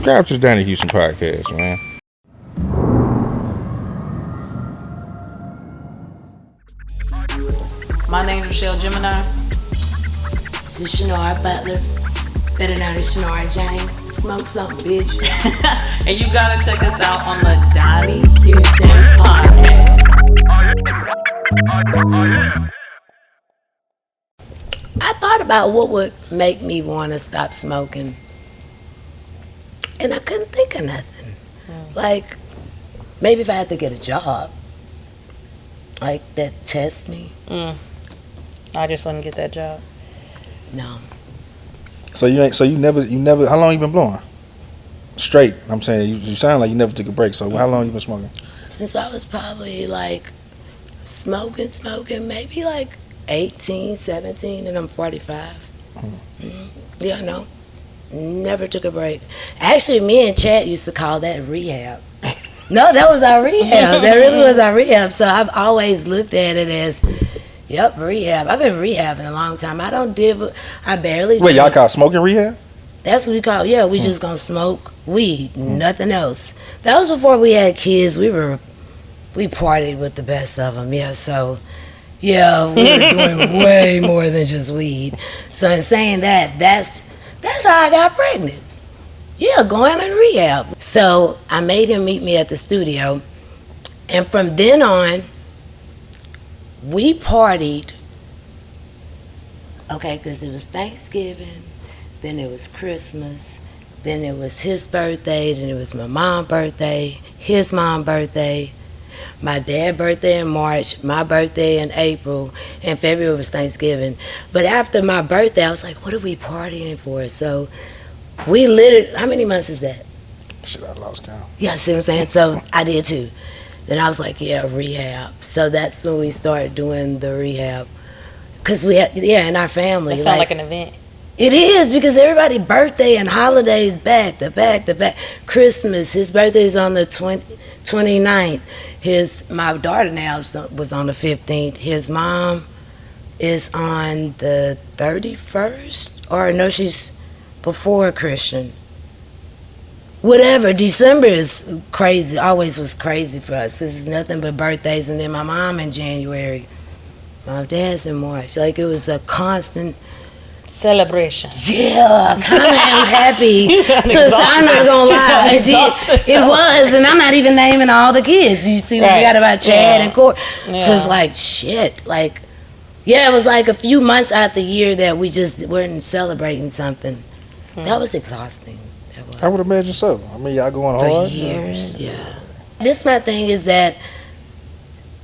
subscribe to the Donnie Houston podcast, man. My name's Richelle Gemini. This is Chinara Butler, better known as Chinara Jane. Smoke something, bitch. And you gotta check us out on the Donnie Houston podcast. I thought about what would make me want to stop smoking, and I couldn't think of nothing. Like, maybe if I had to get a job, like that test me. I just wouldn't get that job. No. So you never. How long you been blowing? Straight. I'm saying you sound like you never took a break. So how long you been smoking? Since I was probably like smoking, maybe like 18, 17, and I'm 45. Yeah, no. Never took a break. Actually, me and Chad used to call that rehab. No, that was our rehab. That really was our rehab. So I've always looked at it as, yep, rehab. I've been rehabbing a long time. I barely Wait, y'all call smoking rehab? That's what we call, yeah, we just gonna smoke weed, nothing else. That was before we had kids. We partied with the best of them, yeah, so, yeah, we were doing way more than just weed. So in saying that, that's how I got pregnant. Yeah, going in rehab. So I made him meet me at the studio, and from then on, we partied, okay, because it was Thanksgiving, then it was Christmas, then it was his birthday, then it was my mom's birthday, his mom's birthday, my dad's birthday in March, my birthday in April, and February was Thanksgiving. But after my birthday, I was like, what are we partying for? So we literally, how many months is that? Shit, I lost count. Yeah, see what I'm saying? So I did too. Then I was like, yeah, rehab. So that's when we started doing the rehab. Because we had, yeah, in our family. That sounds like an event. It is, because everybody's birthday and holidays back to back to back. Christmas, his birthday's on the 29th. My daughter now was on the 15th. His mom is on the 31st. Or no, she's before Christian. Whatever, December is crazy, always was crazy for us. This is nothing but birthdays, and then my mom in January. My dad's in March. Like, it was a constant celebration. Yeah, I kind of am happy. So I'm not gonna lie, it was, and I'm not even naming all the kids. You see, we forgot about Chad and Court. Yeah. So it's like shit. Like, yeah, it was like a few months out the year that we just weren't celebrating something. That was exhausting. I would imagine so. I mean, y'all going hard for years. Yeah. This my thing is that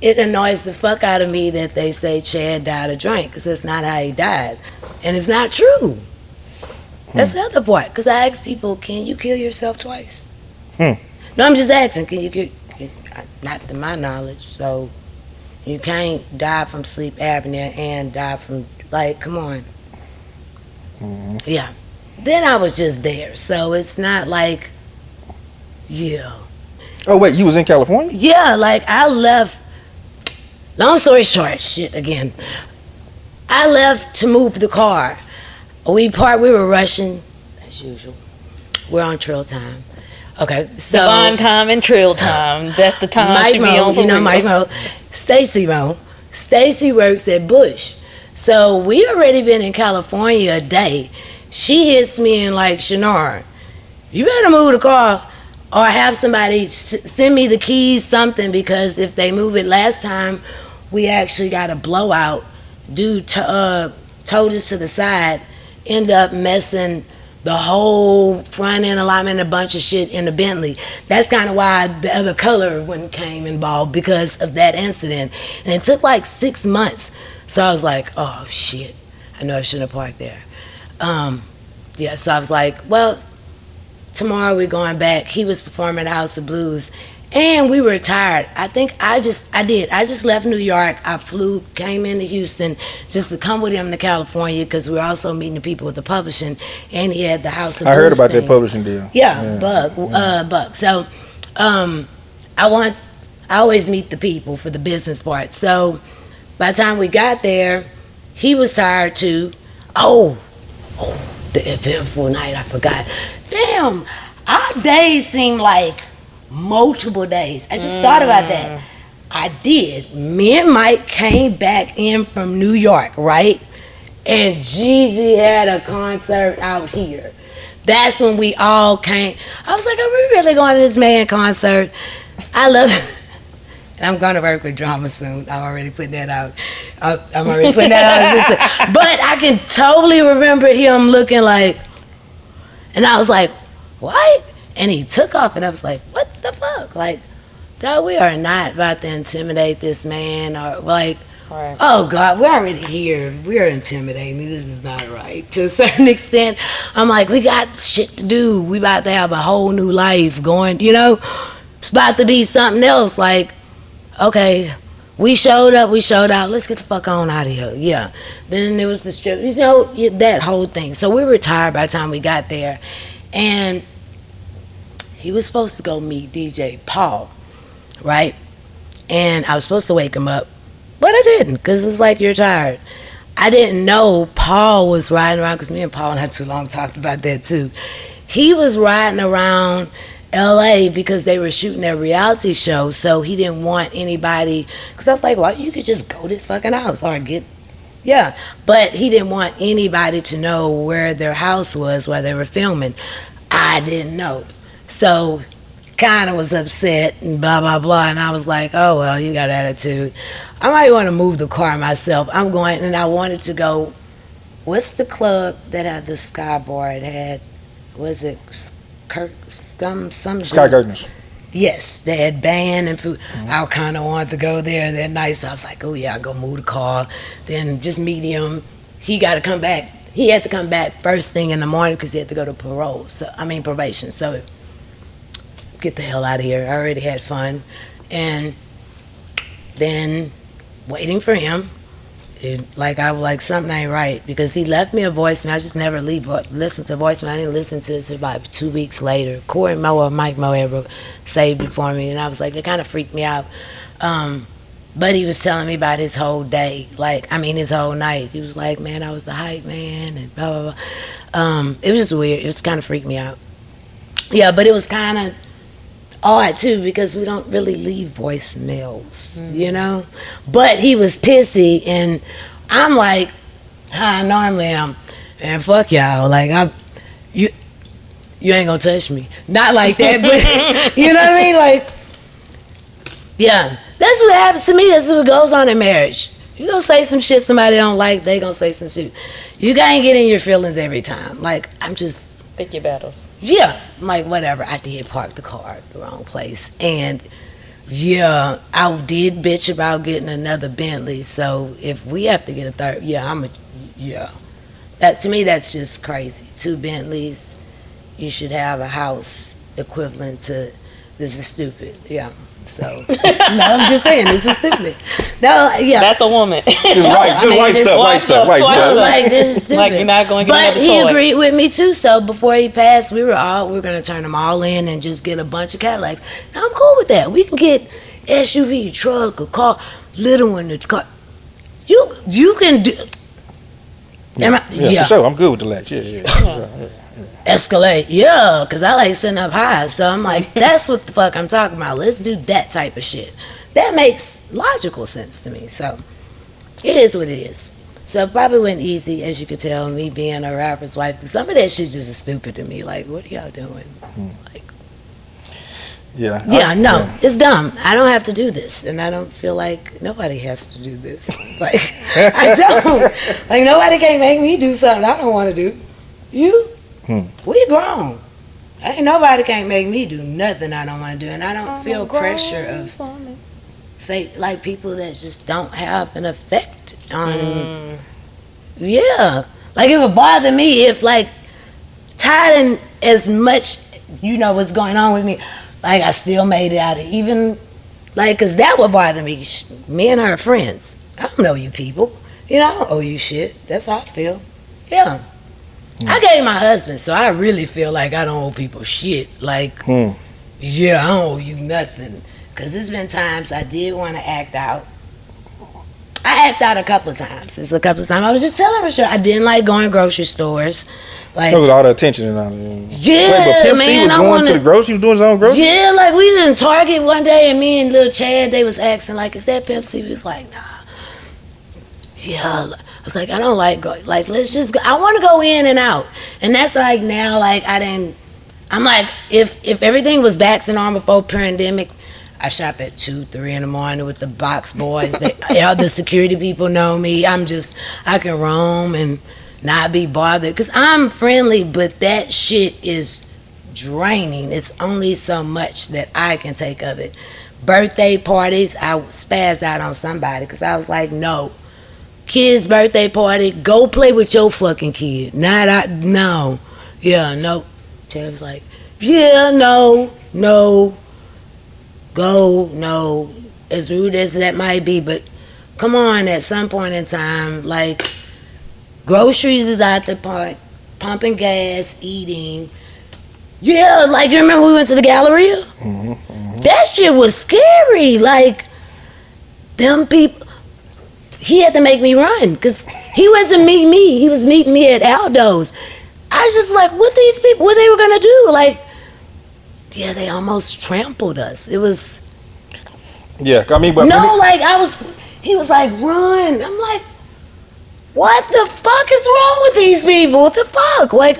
it annoys the fuck out of me that they say Chad died of drink, because that's not how he died. And it's not true. That's the other part. Because I ask people, can you kill yourself twice? No, I'm just asking, can you kill? Not to my knowledge. So you can't die from sleep apnea and die from, like, come on. Yeah. Then I was just there. So it's not like, yeah. Oh, wait, you was in California? Yeah, like I left. Long story short, shit again. I left to move the car. We were rushing, as usual. We're on trail time. Okay, so. Divine time and trail time. That's the time Mike she Mo, be on for Mike Mo. Stacy works at Bush. So we already been in California a day. She hits me and like, Chinara, you better move the car or have somebody send me the keys, something, because if they move it last time, we actually got a blowout. Dude towed us to the side, end up messing the whole front end alignment, a bunch of shit in the Bentley. That's kind of why the other color one came involved, because of that incident. And it took like 6 months. So I was like, oh shit, I know I shouldn't have parked there. Yeah, so I was like, well, tomorrow we're going back. He was performing at House of Blues, and we were tired. I think I just left New York. I came into Houston just to come with him to California, because we were also meeting the people with the publishing, and he had the House of Blues. I heard about thing. that publishing deal. Yeah. Buck. So, I always meet the people for the business part. So, by the time we got there, he was tired too. Oh, the eventful night, I forgot. Damn, Our days seem like multiple days. I just thought about that. I did. Me and Mike came back in from New York, right? And Jeezy had a concert out here. That's when we all came. I was like, are we really going to this man concert? I love it. And I'm going to work with drama soon. I'm already putting that out. I'm already putting that out. But I can totally remember him looking like, and I was like, what? And he took off, and I was like, what the fuck? Like, dog, we are not about to intimidate this man, or like, right. Oh God, we're already here. We're intimidating. This is not right. To a certain extent, I'm like, we got shit to do. We about to have a whole new life going, you know? It's about to be something else. Like, okay, we showed up, we showed out. Let's get the fuck on out of here. Yeah. Then there was the strip, you know, that whole thing. So we were tired by the time we got there. And he was supposed to go meet DJ Paul, right? And I was supposed to wake him up, but I didn't, because it's like, you're tired. I didn't know Paul was riding around, because me and Paul not too long talked about that too. He was riding around LA because they were shooting their reality show, so he didn't want anybody, because I was like, well, you could just go to this fucking house or but he didn't want anybody to know where their house was while they were filming. I didn't know, so kind of was upset and blah blah blah, and I was like, oh well, you got attitude. I might want to move the car myself. I'm going, and I wanted to go, what's the club that had the skyboard had, was it some Sky Curtains. Yes, they had band and food. I kind of wanted to go there that night, so I was like, oh yeah, I'll go move the car, then just meet him. He got to come back. He had to come back first thing in the morning because he had to go to probation. So get the hell out of here. I already had fun. And then waiting for him, I was like, something ain't right, because he left me a voicemail. I just never listen to voicemail. I didn't listen to it until about 2 weeks later. Corey Moe or Mike Moe ever saved it for me, and I was like, it kind of freaked me out. But he was telling me about his whole day, his whole night. He was like, man, I was the hype man, and blah, blah, blah. It was just weird. It was kind of freaked me out. Yeah, but it was kind of odd too, because we don't really leave voicemails, you know? But he was pissy, and I'm like, how I normally am, and fuck y'all, like, you ain't gonna touch me. Not like that, but you know what I mean? Like, yeah, that's what happens to me. That's what goes on in marriage. You gonna say some shit somebody don't like, they gonna say some shit. You can't get in your feelings every time. Like, I'm just... Pick your battles. Yeah, I'm like, whatever. I did park the car at the wrong place. And, yeah, I did bitch about getting another Bentley. So if we have to get a third, That, to me, that's just crazy. 2 Bentleys, you should have a house equivalent to, this is stupid. Yeah. So, no, I'm just saying, this is stupid. No, yeah. That's a woman. Just white stuff. Like, this is stupid. Like, you're not going to get another toy. But he agreed with me, too. So, before he passed, we were going to turn them all in and just get a bunch of Cadillacs. Now, I'm cool with that. We can get SUV, truck, a car, little one, the car. You can do... For sure. I'm good with the Lex. Yeah. Escalade, yeah, because I like sitting up high. So I'm like, that's what the fuck I'm talking about. Let's do that type of shit. That makes logical sense to me. So it is what it is. So it probably wasn't easy, as you could tell, me being a rapper's wife. But some of that shit just is stupid to me. Like, what are y'all doing? Like, it's dumb. I don't have to do this, and I don't feel like nobody has to do this. Like, I don't. Like, nobody can make me do something I don't want to do. You? We grown. Ain't nobody can't make me do nothing I don't want to do, and I don't feel pressure of fake, like, people that just don't have an effect on. Yeah, like, it would bother me if, like, tired and as much, what's going on with me, like, I still made it out of even, like, because that would bother me. Me and her are friends. I don't know you people. I don't owe you shit. That's how I feel. Yeah. I gave my husband, so I really feel like I don't owe people shit. Like, I don't owe you nothing. Because there's been times I did want to act out. I backed out a couple of times. I was just telling Richelle I didn't like going grocery stores. Like, That was all the attention and all that. yeah, Wait, but Pimp C man, was I going wanna, to the grocery, he was doing his own grocery? Yeah, like we was in Target one day and me and Lil Chad, they was asking like, is that Pimp C? We was like, nah. Yeah, I was like, I don't like going, like, let's just go. I want to go in and out. And that's like now, like, I'm like, if everything was vaccinated on before pandemic, I shop at 2, 3 in the morning with the box boys. All the security people know me. I can roam and not be bothered. Because I'm friendly, but that shit is draining. It's only so much that I can take of it. Birthday parties, I spazzed out on somebody because I was like, no. Kid's birthday party, go play with your fucking kid. No. Yeah, no. Chad was like, yeah, no. Go, no. As rude as that might be, but come on, at some point in time, like, groceries is out the part, pumping gas, eating. Yeah, like, you remember we went to the Galleria? That shit was scary. Like, them people, he had to make me run because he went to meet me. He was meeting me at Aldo's. I was just like, what these people, what they were gonna do? Like, yeah, they almost trampled us. It was. Yeah, I mean, but. No, like, he was like, run. I'm like, what the fuck is wrong with these people? What the fuck? Like,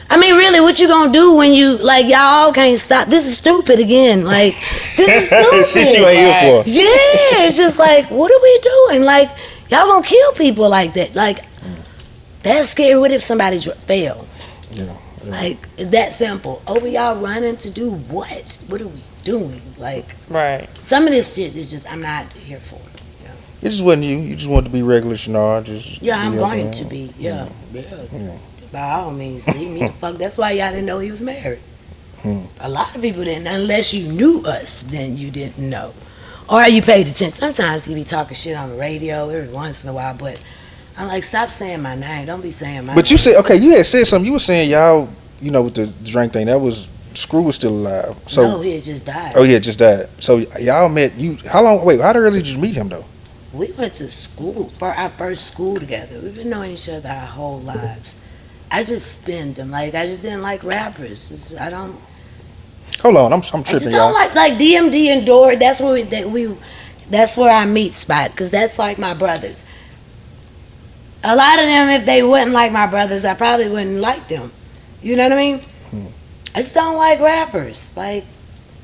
I mean, really, what you gonna do when you, like, y'all can't stop? This is stupid again. Like, this is stupid. Shit you ain't here for. Yeah, it's just like, what are we doing? Like, y'all gonna kill people like that. Like, that's scary. What if somebody fell? Yeah. Like, that simple. Over y'all running to do what? What are we doing? Like, Right. some of this shit is just, I'm not here for it. Yeah, It just wasn't you. You just wanted to be regular Chinara. I'm going to be. Yeah. By all means, leave me the fuck. That's why y'all didn't know he was married. A lot of people didn't, unless you knew us, then you didn't know. Or you paid attention. Sometimes he be talking shit on the radio every once in a while, but I'm like, stop saying my name. Don't be saying my name. But you said, okay, you had said something. You were saying y'all, you know, with the drink thing, that was, Screw was still alive. So, no, he had just died. Oh, yeah, just died. So y'all met, how early did you meet him, though? We went to school, for our first school together. We've been knowing each other our whole lives. I just spend them. Like, I just didn't like rappers. Hold on, I'm tripping, I just y'all. don't like DMD and Dory. That's where our meet spot, because that's like my brothers. A lot of them, if they wouldn't like my brothers, I probably wouldn't like them. You know what I mean? I just don't like rappers. Like,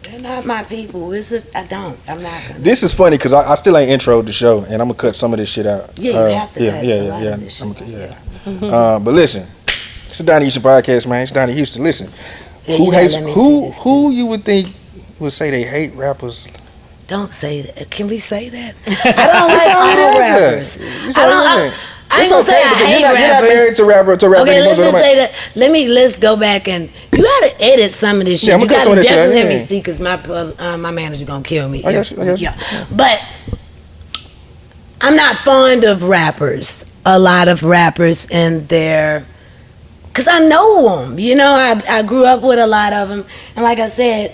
they're not my people. I'm not gonna. This is funny because I still ain't introed the show, and I'm gonna cut some of this shit out. Yeah, you have to cut a lot of this shit. But listen, it's the Donnie Houston podcast, man. It's Donnie Houston. Listen, Yeah, who you would think would say they hate rappers? Don't say that. Can we say that? I don't like all rappers. I ain't gonna say I hate rappers. You're not married to rapper. Okay, let's just say that. Let's go back and you gotta edit some of this shit. Yeah, I'm you gonna cut some gotta of this shit out, definitely let yeah. me see, because my manager gonna kill me. I got you. Yeah. But I'm not fond of rappers. A lot of rappers and because I know them. You know, I grew up with a lot of them, and like I said,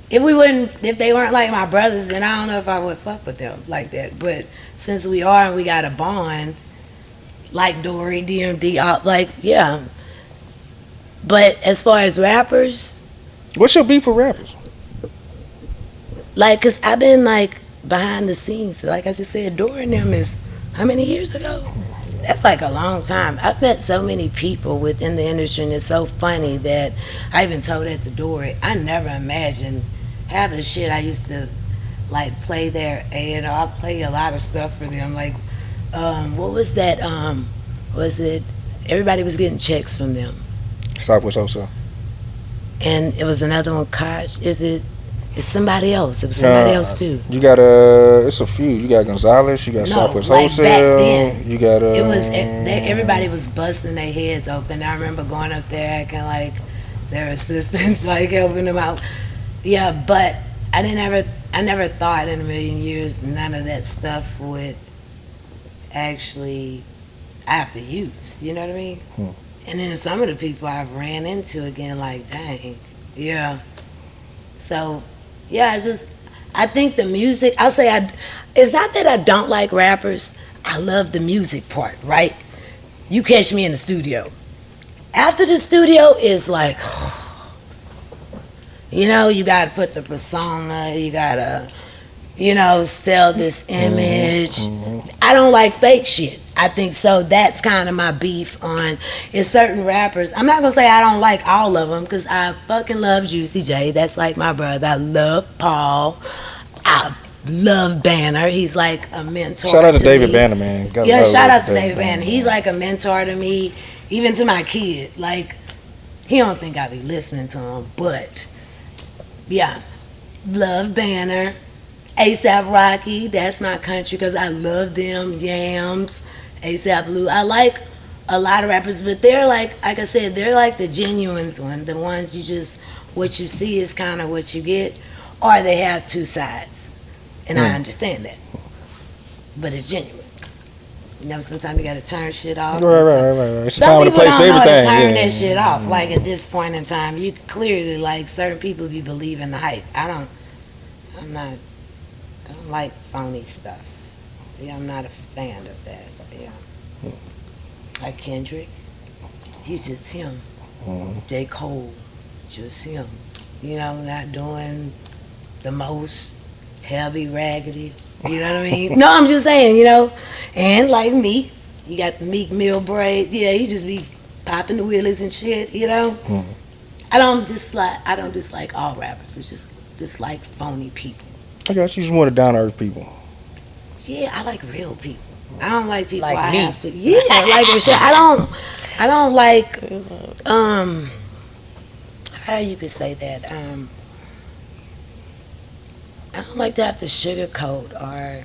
if they weren't like my brothers, then I don't know if I would fuck with them like that. But since we are and we got a bond, like Dory, DMD, yeah. But as far as rappers, what's your beef with rappers? like, cause I've been like behind the scenes. Like I just said, Dory and them is how many years ago? That's like a long time. I've met so many people within the industry, and it's so funny that I even told that to Dory. I never imagined half of the shit I used to like play there, and I play a lot of stuff for them. Like, what was that? Was it? Everybody was getting checks from them, Southwest Wholesale. and it was another one. Koch, It's somebody else. It was somebody else too. You got it's a few. You got Gonzalez. You got Southwest Wholesale. Back then, you got it was everybody was busting their heads open. I remember going up there acting like their assistants, like helping them out. Yeah, but I never thought in a million years none of that stuff would actually I have to use. You know what I mean? And then some of the people I've ran into again, like, dang, yeah. So, yeah, it's just, I think the music, I'll say it's not that I don't like rappers. I love the music part, right? You catch me in the studio. After the studio is like, you know, you got to put the persona, you got to, you know, sell this image. I don't like fake shit. I think so. That's kind of my beef on is certain rappers. I'm not going to say I don't like all of them because I fucking love Juicy J. That's like my brother. I love Paul. I love Banner. He's like a mentor. Shout out to David me. Banner, man. Yeah, shout out to David Banner. He's like a mentor to me, even to my kid. Like, he don't think I be listening to him, but yeah, love Banner. ASAP Rocky, that's my country because I love them. Yams, ASAP Blue. I like a lot of rappers, but they're like I said, they're like the genuine ones. The ones you just, what you see is kind of what you get, or they have two sides. And I understand that. But it's genuine. You know, sometimes you got to turn shit off. Right. It's Some time and a people place don't for know how to everything. turn Yeah. that shit off. Like at this point in time, you clearly like certain people be believing the hype. I don't like phony stuff. Yeah, I'm not a fan of that. Yeah. Like Kendrick, he's just him. J. Cole, just him. You know, not doing the most heavy, raggedy. You know what I mean? No, I'm just saying, you know. And like me, you got the Meek Mill braids. Yeah, he just be popping the wheelies and shit, you know. I don't dislike all rappers. It's just dislike phony people. I got you. Just want to down to earth people. Yeah, I like real people. I don't like people Like I me. have to. Yeah, like Richelle. I don't like how you could say that. I don't like to have to sugarcoat or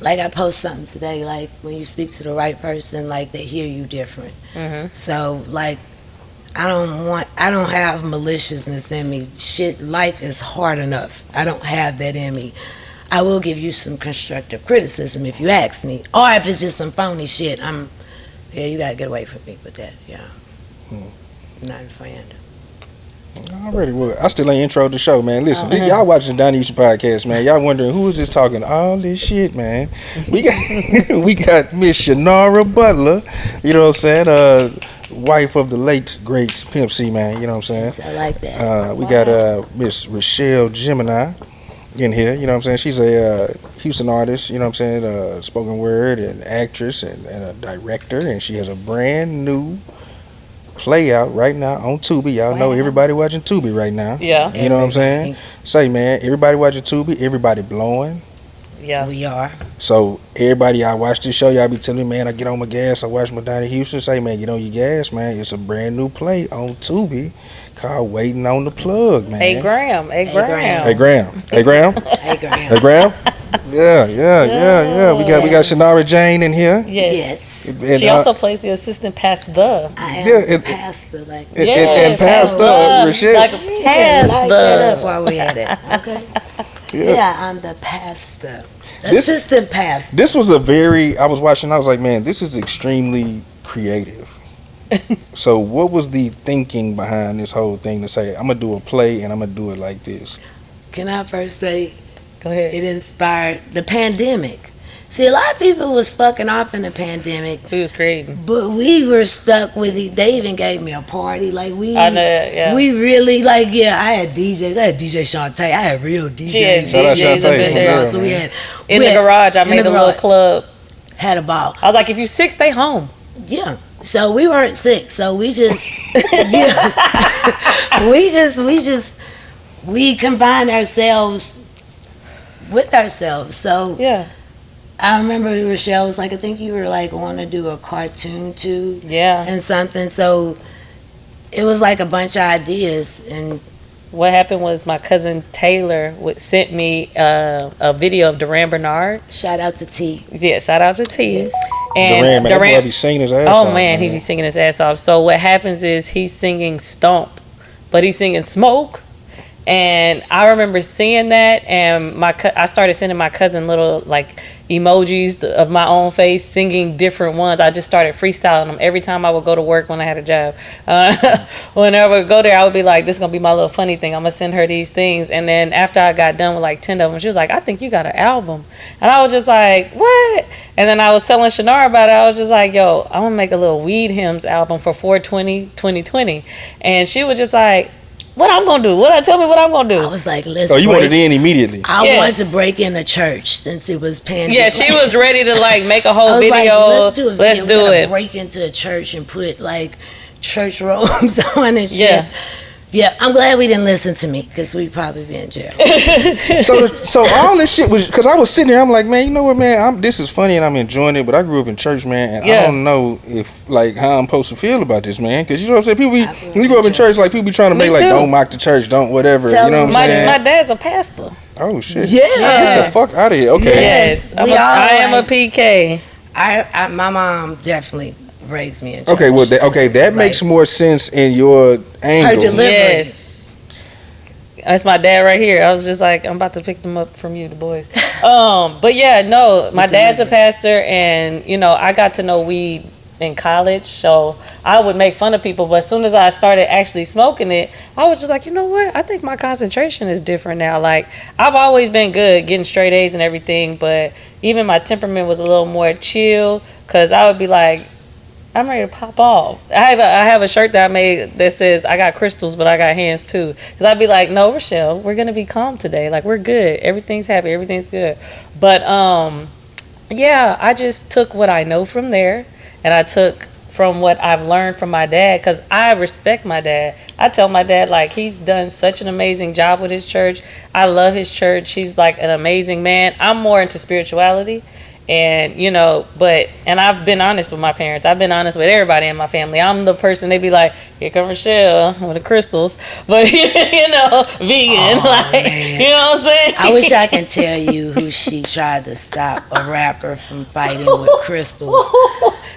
like I post something today, like when you speak to the right person, like they hear you different. So like I don't have maliciousness in me. Shit, life is hard enough. I don't have that in me. I will give you some constructive criticism if you ask me. Or if it's just some phony shit, you gotta get away from me with that, yeah. I'm not a fan. Already, well, I still ain't intro the show, man. Listen, y'all watching the Donnie Houston podcast, man. Y'all wondering who is this talking all this shit, man. We got Miss Chinara Butler, you know what I'm saying? Wife of the late great Pimp C, man. You know what I'm saying? I like that. We got Miss Richelle Gemini in here. You know what I'm saying? She's a Houston artist. You know what I'm saying? Spoken word and actress and a director, and she has a brand new play out right now on Tubi. Y'all know everybody watching Tubi right now. Yeah. You know what I'm saying? Say, man, everybody watching Tubi, everybody blowing. Yeah. We are. So everybody, I watch this show, y'all be telling me, man, I get on my gas, I watch my Donnie Houston. Say, man, get on your gas, man. It's a brand new play on Tubi called Waiting on the Plug, man. Hey Graham. Hey, Graham. Yeah. We got Chinara Jane in here. Yes. And, She also plays the assistant pastor. I am Yeah, a pastor, like and Pastor Richelle. Like a light that up pastor. while we at it. Okay. Yeah. I'm the pastor. This- Assistant pastor. This was I was watching, I was like, man, this is extremely creative. So what was the thinking behind this whole thing to say, I'm going to do a play and I'm going to do it like this? Can I first say Go ahead. it inspired the pandemic? See, a lot of people was fucking off in the pandemic, Who was creating? but we were stuck with it. They even gave me a party. Like we, I know, yeah. we really I had DJs. I had DJ Shantae. I had real DJs. Yes, Shout out DJs Shantae. and Yeah, girls. So we man. had In we the had- garage, I in made the a little garage. club. Had a ball. I was like, if you sick, stay home. Yeah. So we weren't sick. So we just, we combined ourselves with ourselves. So Yeah. I remember Richelle was like, I think you were like want to do a cartoon too. Yeah. And something. So it was like a bunch of ideas. And What happened was my cousin Taylor sent me a video of Duran Bernard. shout out to T. Yeah, shout out to T. Yes. And Duran, man, that boy be singing his ass oh off, man, he be singing his ass off. So what happens is he's singing Stomp, but he's singing Smoke, And I remember seeing that, and I started sending my cousin little like emojis of my own face, singing different ones. I just started freestyling them every time I would go to work when I had a job. Whenever I would go there, I would be like, "This is gonna be my little funny thing. I'm gonna send her these things." And then after I got done with like 10 of them, she was like, "I think you got an album," and I was just like, "What?" And then I was telling Chinara about it. I was just like, "Yo, I'm gonna make a little weed hymns album for 4/20/2020," and she was just like, "What I'm gonna do? Tell me what I'm gonna do?" I was like, let's Oh, you break. wanted in immediately. I wanted to break in a church since it was pandemic. Yeah, she was ready to like make a I whole was video. like, let's do a video. Let's We're do gonna it. break into a church and put like church robes on and shit. Yeah. Yeah, I'm glad we didn't listen to me because we'd probably be in jail. So all this shit was because I was sitting there. I'm like, man, you know what, man? This is funny and I'm enjoying it. But I grew up in church, man, and I don't know if like how I'm supposed to feel about this, man. Because you know what I'm saying? People when you grow up in church, like people be trying to make like, too. don't mock the church, don't whatever. Tell you know what I'm them saying? My dad's a pastor. Oh shit! Yeah. Get the fuck out of here. Okay. Yes, We I am like- a PK. My mom definitely raised me in church. Okay. Well, that Like, makes more sense in your angle. delivery. Yes. That's my dad right here. I was just like, I'm about to pick them up from you, the boys. But yeah, no, my dad's a pastor, and you know, I got to know weed in college, so I would make fun of people. But as soon as I started actually smoking it, I was just like, you know what? I think my concentration is different now. Like, Have always been good, getting straight A's and everything, but even my temperament was a little more chill, because I would be like, I'm ready to pop off. I have a shirt that I made that says, I got crystals, but I got hands too. Because I'd be like, no, Richelle, we're going to be calm today. Like, we're good. Everything's happy. Everything's good. But, yeah, I just took what I know from there. And I took from what I've learned from my dad. Because I respect my dad. I tell my dad, like, he's done such an amazing job with his church. I love his church. He's, like, an amazing man. I'm more into spirituality. And, you know, and I've been honest with my parents. I've been honest with everybody in my family. I'm the person, they be like, here come Richelle with the crystals. But, you know, vegan. Man. You know what I'm saying? I wish I can tell you who she tried to stop a rapper from fighting with crystals.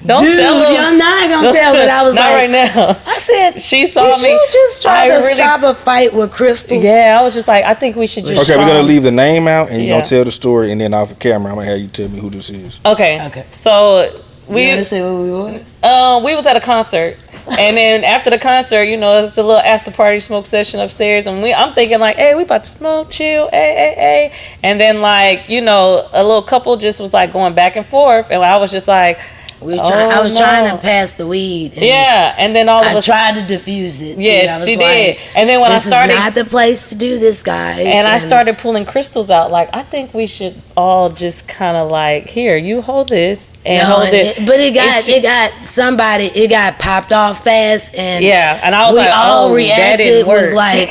Don't Dude, tell them. I'm not going to tell, but I was Not like, right now. I said, She saw did me. you just try I to really- stop a fight with crystals? Yeah, I was just like, I think we should just Okay, we're try. gonna leave the name out, and you're Yeah. gonna tell the story, and then off the camera, I'm gonna have you tell me who this is. Okay. Okay. So You we want to say what we was? we was at a concert, and then after the concert, you know, it's a little after party smoke session upstairs, and I'm thinking like, hey, we about to smoke, chill, hey, and then like, you know, a little couple just was like going back and forth, and I was just like, I was no. trying to pass the weed. And yeah, and then all of I a tried to diffuse it. too. Yes, I was she like, did. And then when I this started- is not the place to do this, guys. and I started pulling crystals out. Like, I think we should all just kind of like, here, you hold this and hold it. But it got popped off fast, and Yeah, and I was we like, all oh, that reacted. didn't work. Was like,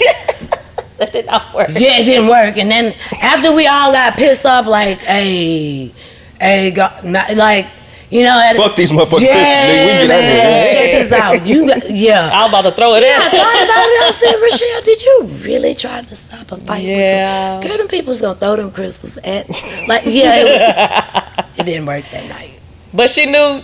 That did not work. yeah, it didn't work. And then after we all got pissed off, like, hey, like, you know, Fuck these motherfuckers. yeah, Nigga, we get out here, man, man. check this out. Yeah. I was about to throw it in. I thought about it. I said, Richelle, did you really try to stop a fight? Yeah. With some, girl, them people's gonna throw them crystals at, like, yeah, it didn't work that night. But she knew.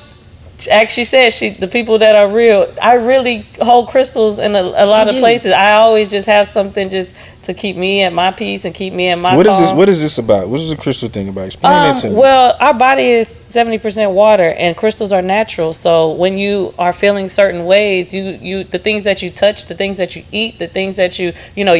Actually, said the people that are real. I really hold crystals in a lot of do. places. I always just have something just to keep me at my peace and keep me in my. What is calm. this? What is this about? What is the crystal thing about? Explain that to me. Well, our body is 70% water, and crystals are natural. So when you are feeling certain ways, you the things that you touch, the things that you eat, the things that you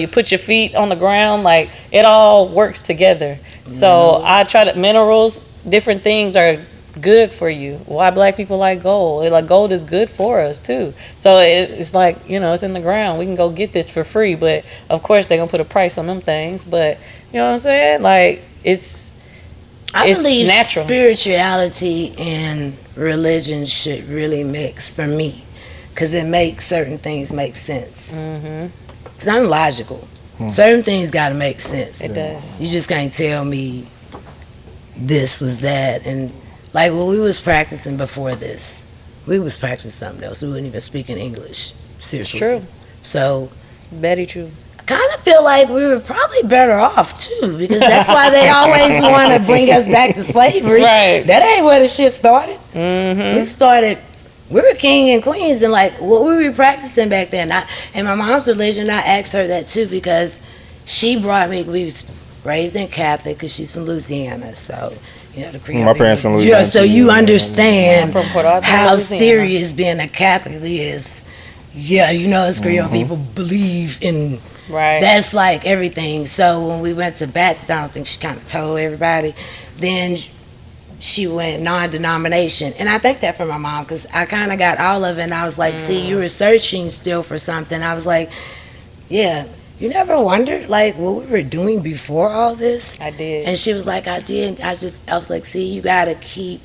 put your feet on the ground, like it all works together. So I try to minerals, different things are good for you. Why black people like gold? Like gold is good for us too. So it's like, it's in the ground. We can go get this for free, but of course they're gonna put a price on them things. But you know what I'm saying? Like I believe natural. Spirituality and religion should really mix for me, because it makes certain things make sense. Because I'm logical. Certain things got to make sense. It does. You just can't tell me this was that. And like when we was practicing before this, we was practicing something else. We wasn't even speaking English. Seriously. True. So Very true. I kind of feel like we were probably better off too, because that's why they always want to bring us back to slavery. Right. That ain't where the shit started. We were king and queens, and like what we were practicing back then. In my mom's religion, I asked her that too, because she brought me. We was raised in Catholic because she's from Louisiana, so. You know, the Creole My parents people. from Louisiana. Yeah, so you understand I'm from Port Arthur, how Louisiana. serious being a Catholic is. Yeah, you know, us Creole people believe in. Right. That's like everything. So when we went to Baptist, I don't think she kind of told everybody. Then she went non-denomination, and I think that for my mom because I kind of got all of it. And I was like, see, you were searching still for something. I was like, yeah. You never wondered like what we were doing before all this? I did. And she was like, I did. I was like, see, you gotta keep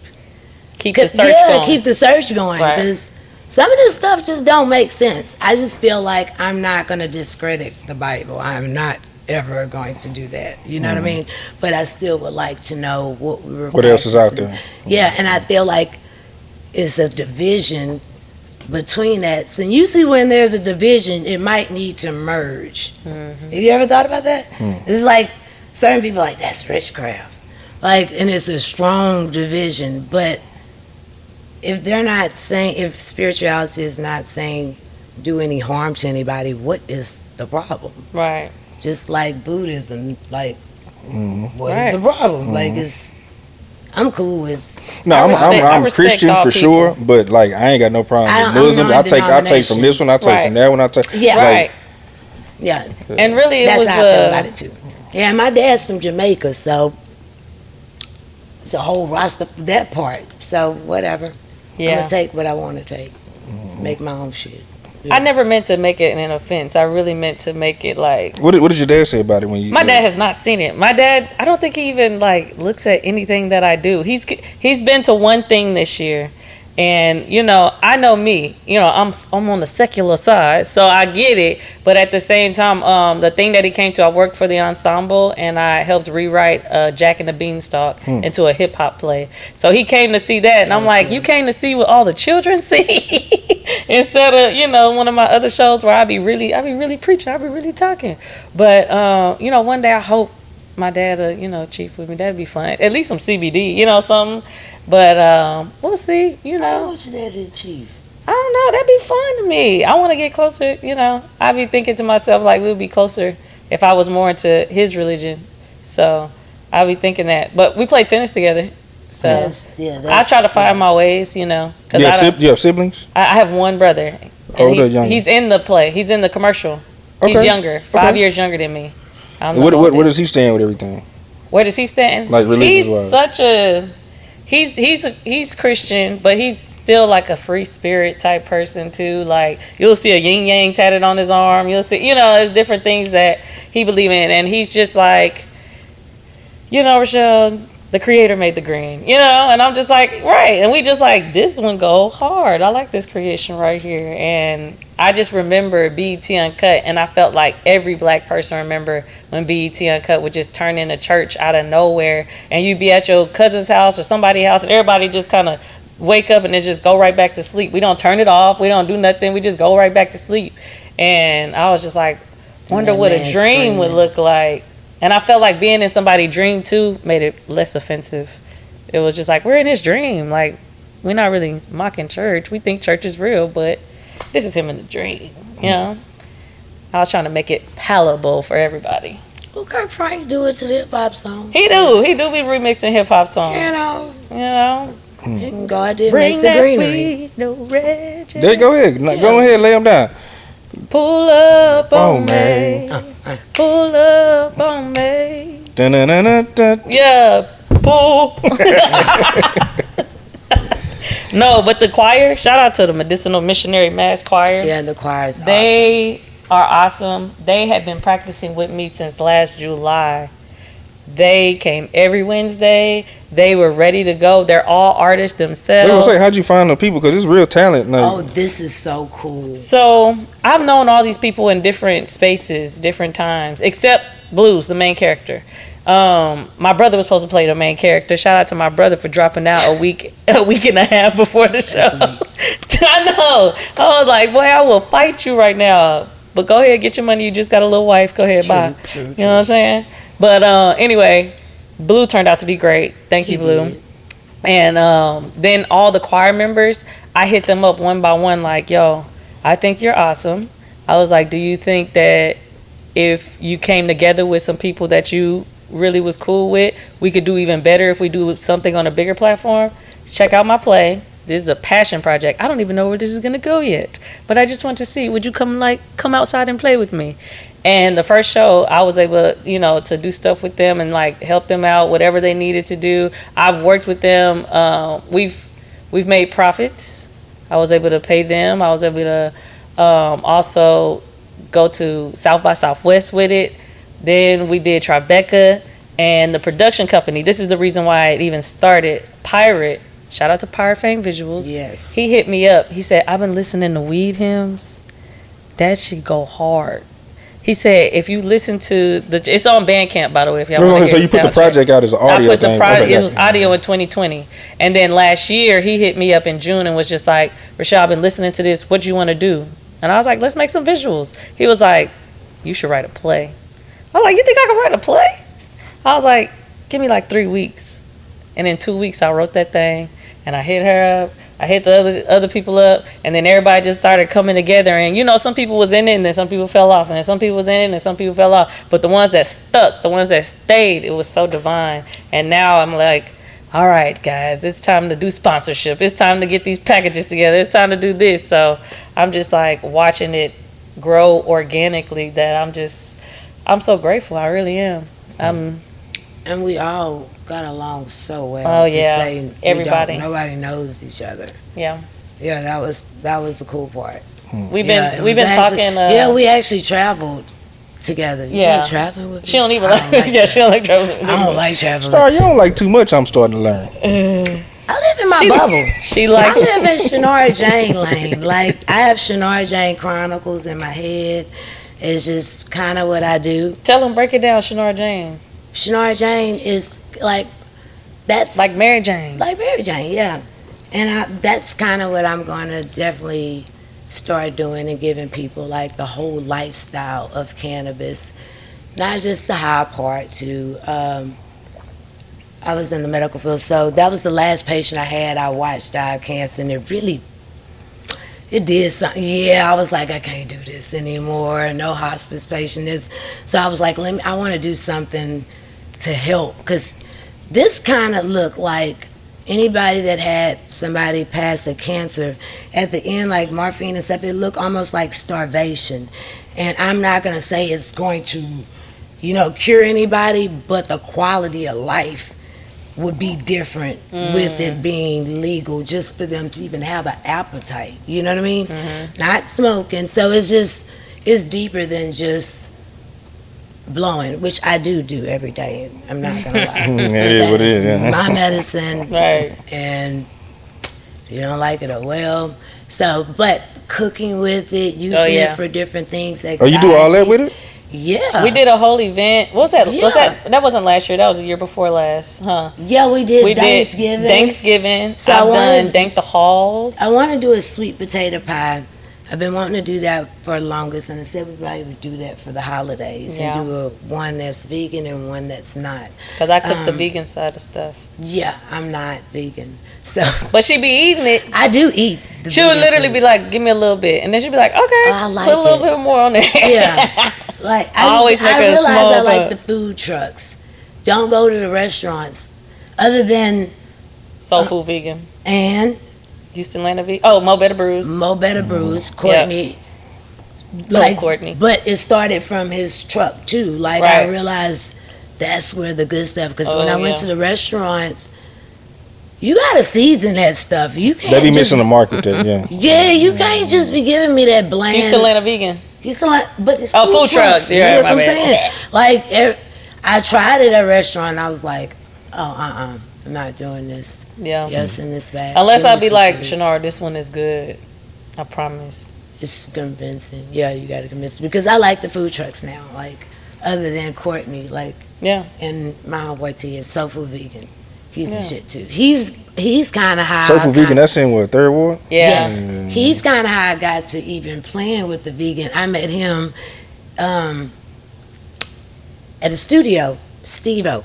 the search going. keep the search going because some of this stuff just don't make sense. I just feel like I'm not gonna discredit the Bible. I'm not ever going to do that. You know what I mean? But I still would like to know what we were. What else is out there? Yeah, and I feel like it's a division between that. So usually when there's a division, it might need to merge. Have you ever thought about that? It's like certain people are like, that's witchcraft. Like, and it's a strong division. But if they're not saying, if spirituality is not saying do any harm to anybody, what is the problem? Right. Just like Buddhism, like, what is the problem? Like, I'm cool with. No, I'm respect Christian all for people. sure, but like I ain't got no problem I'm with Muslims. I take from this one, I take Right. from that one, I take. Yeah. like, Right. Yeah, And really, it that's was how I feel about it too. Yeah, my dad's from Jamaica, so it's a whole roster for that part. So whatever. I'm yeah. gonna take what I want to take. Make my own shit. I never meant to make it an offense. I really meant to make it like. What did your dad say about it when you? My dad has not seen it. My dad, I don't think he even like looks at anything that I do. He's been to one thing this year, and you know, I know me. You know, I'm on the secular side, so I get it. But at the same time, the thing that he came to, I worked for the ensemble, and I helped rewrite Jack and the Beanstalk into a hip hop play. So he came to see that, and I'm like, you came to see what all the children see. Instead of, you know, one of my other shows where I be really preaching, I be really talking. But, you know, one day I hope my dad, you know, chief with me. That'd be fun. At least some CBD, you know, something. But we'll see, you I know. want you there to achieve. I don't know. That'd be fun to me. I want to get closer, you know. I be thinking to myself, like, we'd be closer if I was more into his religion. So I be thinking that. But we play tennis together. So I try to find my ways, you know. You have siblings? I have one brother. Older, younger? He's in the play. He's in the commercial. Okay. He's younger, 5 Okay. years younger than me. What does he stand with everything? Where does he stand? Like He's religious-wise? such a he's Christian, but he's still like a free spirit type person too. Like you'll see a yin yang tatted on his arm. You'll see, you know, there's different things that he believes in, and he's just like, you know, Richelle, the creator made the green, you know, and I'm just like, right. And we just like, this one go hard. I like this creation right here. And I just remember BET Uncut, and I felt like every black person remember when BET Uncut would just turn into church out of nowhere, and you'd be at your cousin's house or somebody's house, and everybody just kind of wake up and then just go right back to sleep. We don't turn it off. We don't do nothing. We just go right back to sleep. And I was just like, wonder what a dream would look like. And I felt like being in somebody's dream too made it less offensive. It was just like, we're in his dream. Like, we're not really mocking church. We think church is real, but this is him in the dream, you know? I was trying to make it palatable for everybody. Well, Kirk Frank do it to the hip hop song. He do be remixing hip hop songs. You know. You know? You can go out there and Bring make the that greenery. weed, no red. There, go ahead. Go ahead, lay them down. Pull up Oh, on man. me. Pull up on me. Dun-dun-dun-dun-dun. Yeah, pull. No, but the choir, shout out to the Medicinal Missionary Mass Choir. Yeah, the choir's awesome. They are awesome. They have been practicing with me since last July. They came every Wednesday. They were ready to go. They're all artists I was themselves. gonna say, how'd you find the people? Because it's real talent. Like, Oh, this is so cool. So I've known all these people in different spaces, different times, except Blues, the main character. My brother was supposed to play the main character. Shout out to my brother for dropping out a week and a half before the show. I know. I was like, boy, I will fight you right now. But go ahead, get your money. You just got a little wife. Go ahead, bye. True. You know what I'm saying? But anyway, Blue turned out to be great. Thank you, Blue. did. And then all the choir members, I hit them up one by one like, yo, I think you're awesome. I was like, do you think that if you came together with some people that you really was cool with, we could do even better if we do something on a bigger platform. Check out my play. This is a passion project. I don't even know where this is gonna go yet, but I just want to see. Would you come outside and play with me? And the first show, I was able, to do stuff with them and like help them out, whatever they needed to do. I've worked with them. We've made profits. I was able to pay them. I was able to also go to South by Southwest with it. Then we did Tribeca and the production company. This is the reason why it even started. Pirate. Shout out to Pirate Fame Visuals. Yes. He hit me up. He said, I've been listening to Weed Hymns. That should go hard. He said, if you listen to it's on Bandcamp, by the way, if y'all want to hear. So you put the project out as an audio thing. It was audio in 2020. And then last year, he hit me up in June and was just like, Richelle, I've been listening to this. What do you want to do? And I was like, let's make some visuals. He was like, you should write a play. I was like, you think I can write a play? I was like, give me like 3 weeks. And in 2 weeks, I wrote that thing. And I hit her up. I hit the other people up. And then everybody just started coming together. And, some people was in it, and then some people fell off. And then some people was in it, and then some people fell off. But the ones that stuck, the ones that stayed, it was so divine. And now I'm like, all right, guys, it's time to do sponsorship. It's time to get these packages together. It's time to do this. So I'm just like watching it grow organically that I'm so grateful. I really am. And we all got along so well. Oh, yeah. Everybody. Nobody knows each other. Yeah. Yeah, that was the cool part. We've been talking. We actually traveled together. You been traveling with me? She don't even like. She don't like traveling. I don't like traveling. Star, you don't like too much. I'm starting to learn. I live in my bubble. I live in Chinara Jane lane. Like, I have Chinara Jane Chronicles in my head. It's just kind of what I do. Tell them, break it down, Chinara Jane. Chinara Jane is that's like Mary Jane. Like Mary Jane, yeah. And that's kind of what I'm going to definitely start doing and giving people, like the whole lifestyle of cannabis, not just the high part too. I was in the medical field, so that was the last patient I had. I watched die of cancer, and it did something. Yeah, I was like, I can't do this anymore. No hospice patient. So I was like, I want to do something to help, because this kind of looked like anybody that had somebody pass a cancer at the end, like morphine and stuff. It looked almost like starvation, and I'm not gonna say it's going to, cure anybody, but the quality of life would be different with it being legal, just for them to even have an appetite. You know what I mean? Mm-hmm. Not smoking. So it's deeper than just blowing, which I do every day. I'm not gonna lie. It is what it is. Yeah. My medicine, right? And if you don't like it, oh well. So, but cooking with it, using it for different things. Anxiety. Oh, you do all that with it? Yeah. We did a whole event. What was that? Yeah. That wasn't last year. That was the year before last, huh? Yeah, we did Thanksgiving. So I've done Thank the Halls. I want to do a sweet potato pie. I've been wanting to do that for the longest, and I said we probably would do that for the holidays and do one that's vegan and one that's not. Because I cook the vegan side of stuff. Yeah, I'm not vegan. So, but she be eating it. I do eat. She would literally be like, "Give me a little bit," and then she'd be like, "Okay, I like put a little bit more on there." Yeah, like I realize I like the food trucks. Don't go to the restaurants, other than Soul Food Vegan and Houston Land of Vegan. Oh, Mo Better Brews. Courtney. Like Courtney, but it started from his truck too. Like I realized that's where the good stuff. Because when I went to the restaurants, you gotta season that stuff. You can't. They be missing the market there, yeah. Yeah, you can't just be giving me that bland. Houston Land of Vegan. But it's food trucks. Yeah, that's what I'm saying. Like I tried it at a restaurant, and I was like, I'm not doing this. Yeah. Yes, in this bag. Unless I be like, Chinara, this one is good. I promise. It's convincing. Yeah, you got to convince me. Because I like the food trucks now. Like, other than Courtney, like, and my homeboy T is Soul Food Vegan. He's the shit too. He's kind of how Soul Food Vegan, that's in what, Third Ward? Yeah. Yes. He's kind of how I got to even playing with the vegan. I met him at a studio, Steve-O.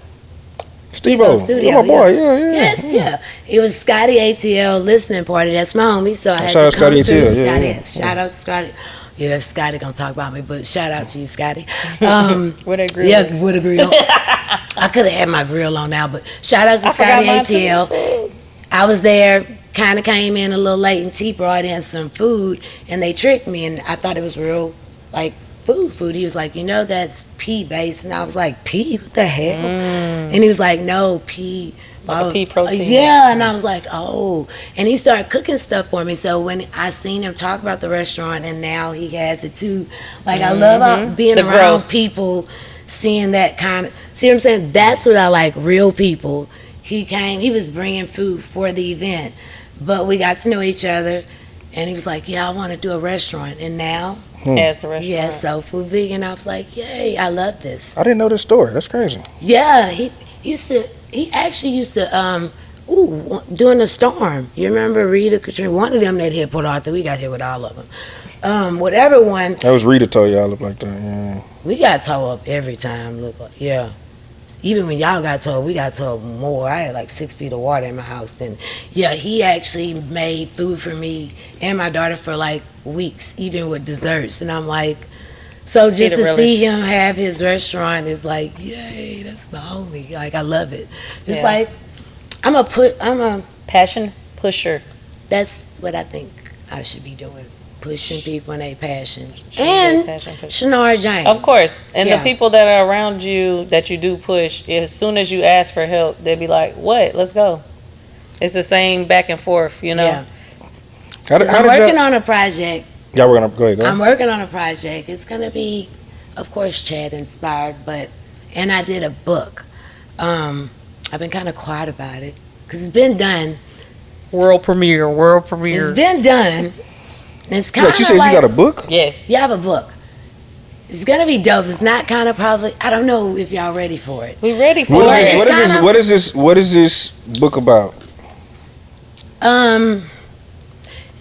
Steve-O, my boy, yeah. Yes, yeah. It was Scotty ATL listening party. That's my homie, so I had shout to come out Scotty through. ATL, Shout out to Scotty. Yeah, Scotty gonna talk about me, but shout out to you, Scotty. With a grill. Yeah, with a grill. I could have had my grill on now, but shout out to I Scotty forgot mine too. ATL. I was there, kind of came in a little late, and T brought in some food, and they tricked me, and I thought it was real, like, food. He was like, you know, that's pea based, and I was like, pea? What the hell? And he was like, no, pea. Like a pea protein. Yeah, and I was like, oh. And he started cooking stuff for me. So when I seen him talk about the restaurant, and now he has it too. Like, I love being The around growth. people, seeing that kind of, see what I'm saying? That's what I like, real people. He was bringing food for the event, but we got to know each other, and he was like, yeah, I want to do a restaurant. And now, As the restaurant. yeah, Soul Food Vegan. I was like, yay, I love this. I didn't know this story. That's crazy. Yeah, he actually used to during the storm. You remember Rita, Katrina, one of them that hit Port Arthur. We got hit with all of them. Whatever one, That was Rita told y'all look like that. Yeah. we got towed up every time. Look like, yeah. Even when y'all got towed, we got towed more. I had like 6 feet of water in my house then. Yeah, he actually made food for me and my daughter for like weeks, even with desserts. And I'm like, so just to see him have his restaurant is like, yay, that's my homie. Like, I love it. Just like, I'm a Passion pusher. that's what I think I should be doing. Pushing people in their passion. Should be And passion pusher. Shinara Jane. Of course. And Yeah. the people that are around you that you do push, as soon as you ask for help, they'll be like, what? Let's go. It's the same back and forth, you know? Yeah. How 'Cause did I'm working y'all, on a project. y'all were gonna go ahead. Go I'm ahead. working on a project. It's gonna be, of course, Chad inspired, and I did a book. I've been kind of quiet about it because it's been done. World premiere. It's been done. And it's kind Wait, of you said like, you got a book? Yes. you have a book. It's gonna be dope. It's not kind of probably. I don't know if y'all ready for it. We ready for What Well, is it. this? it's kinda- What is this book about?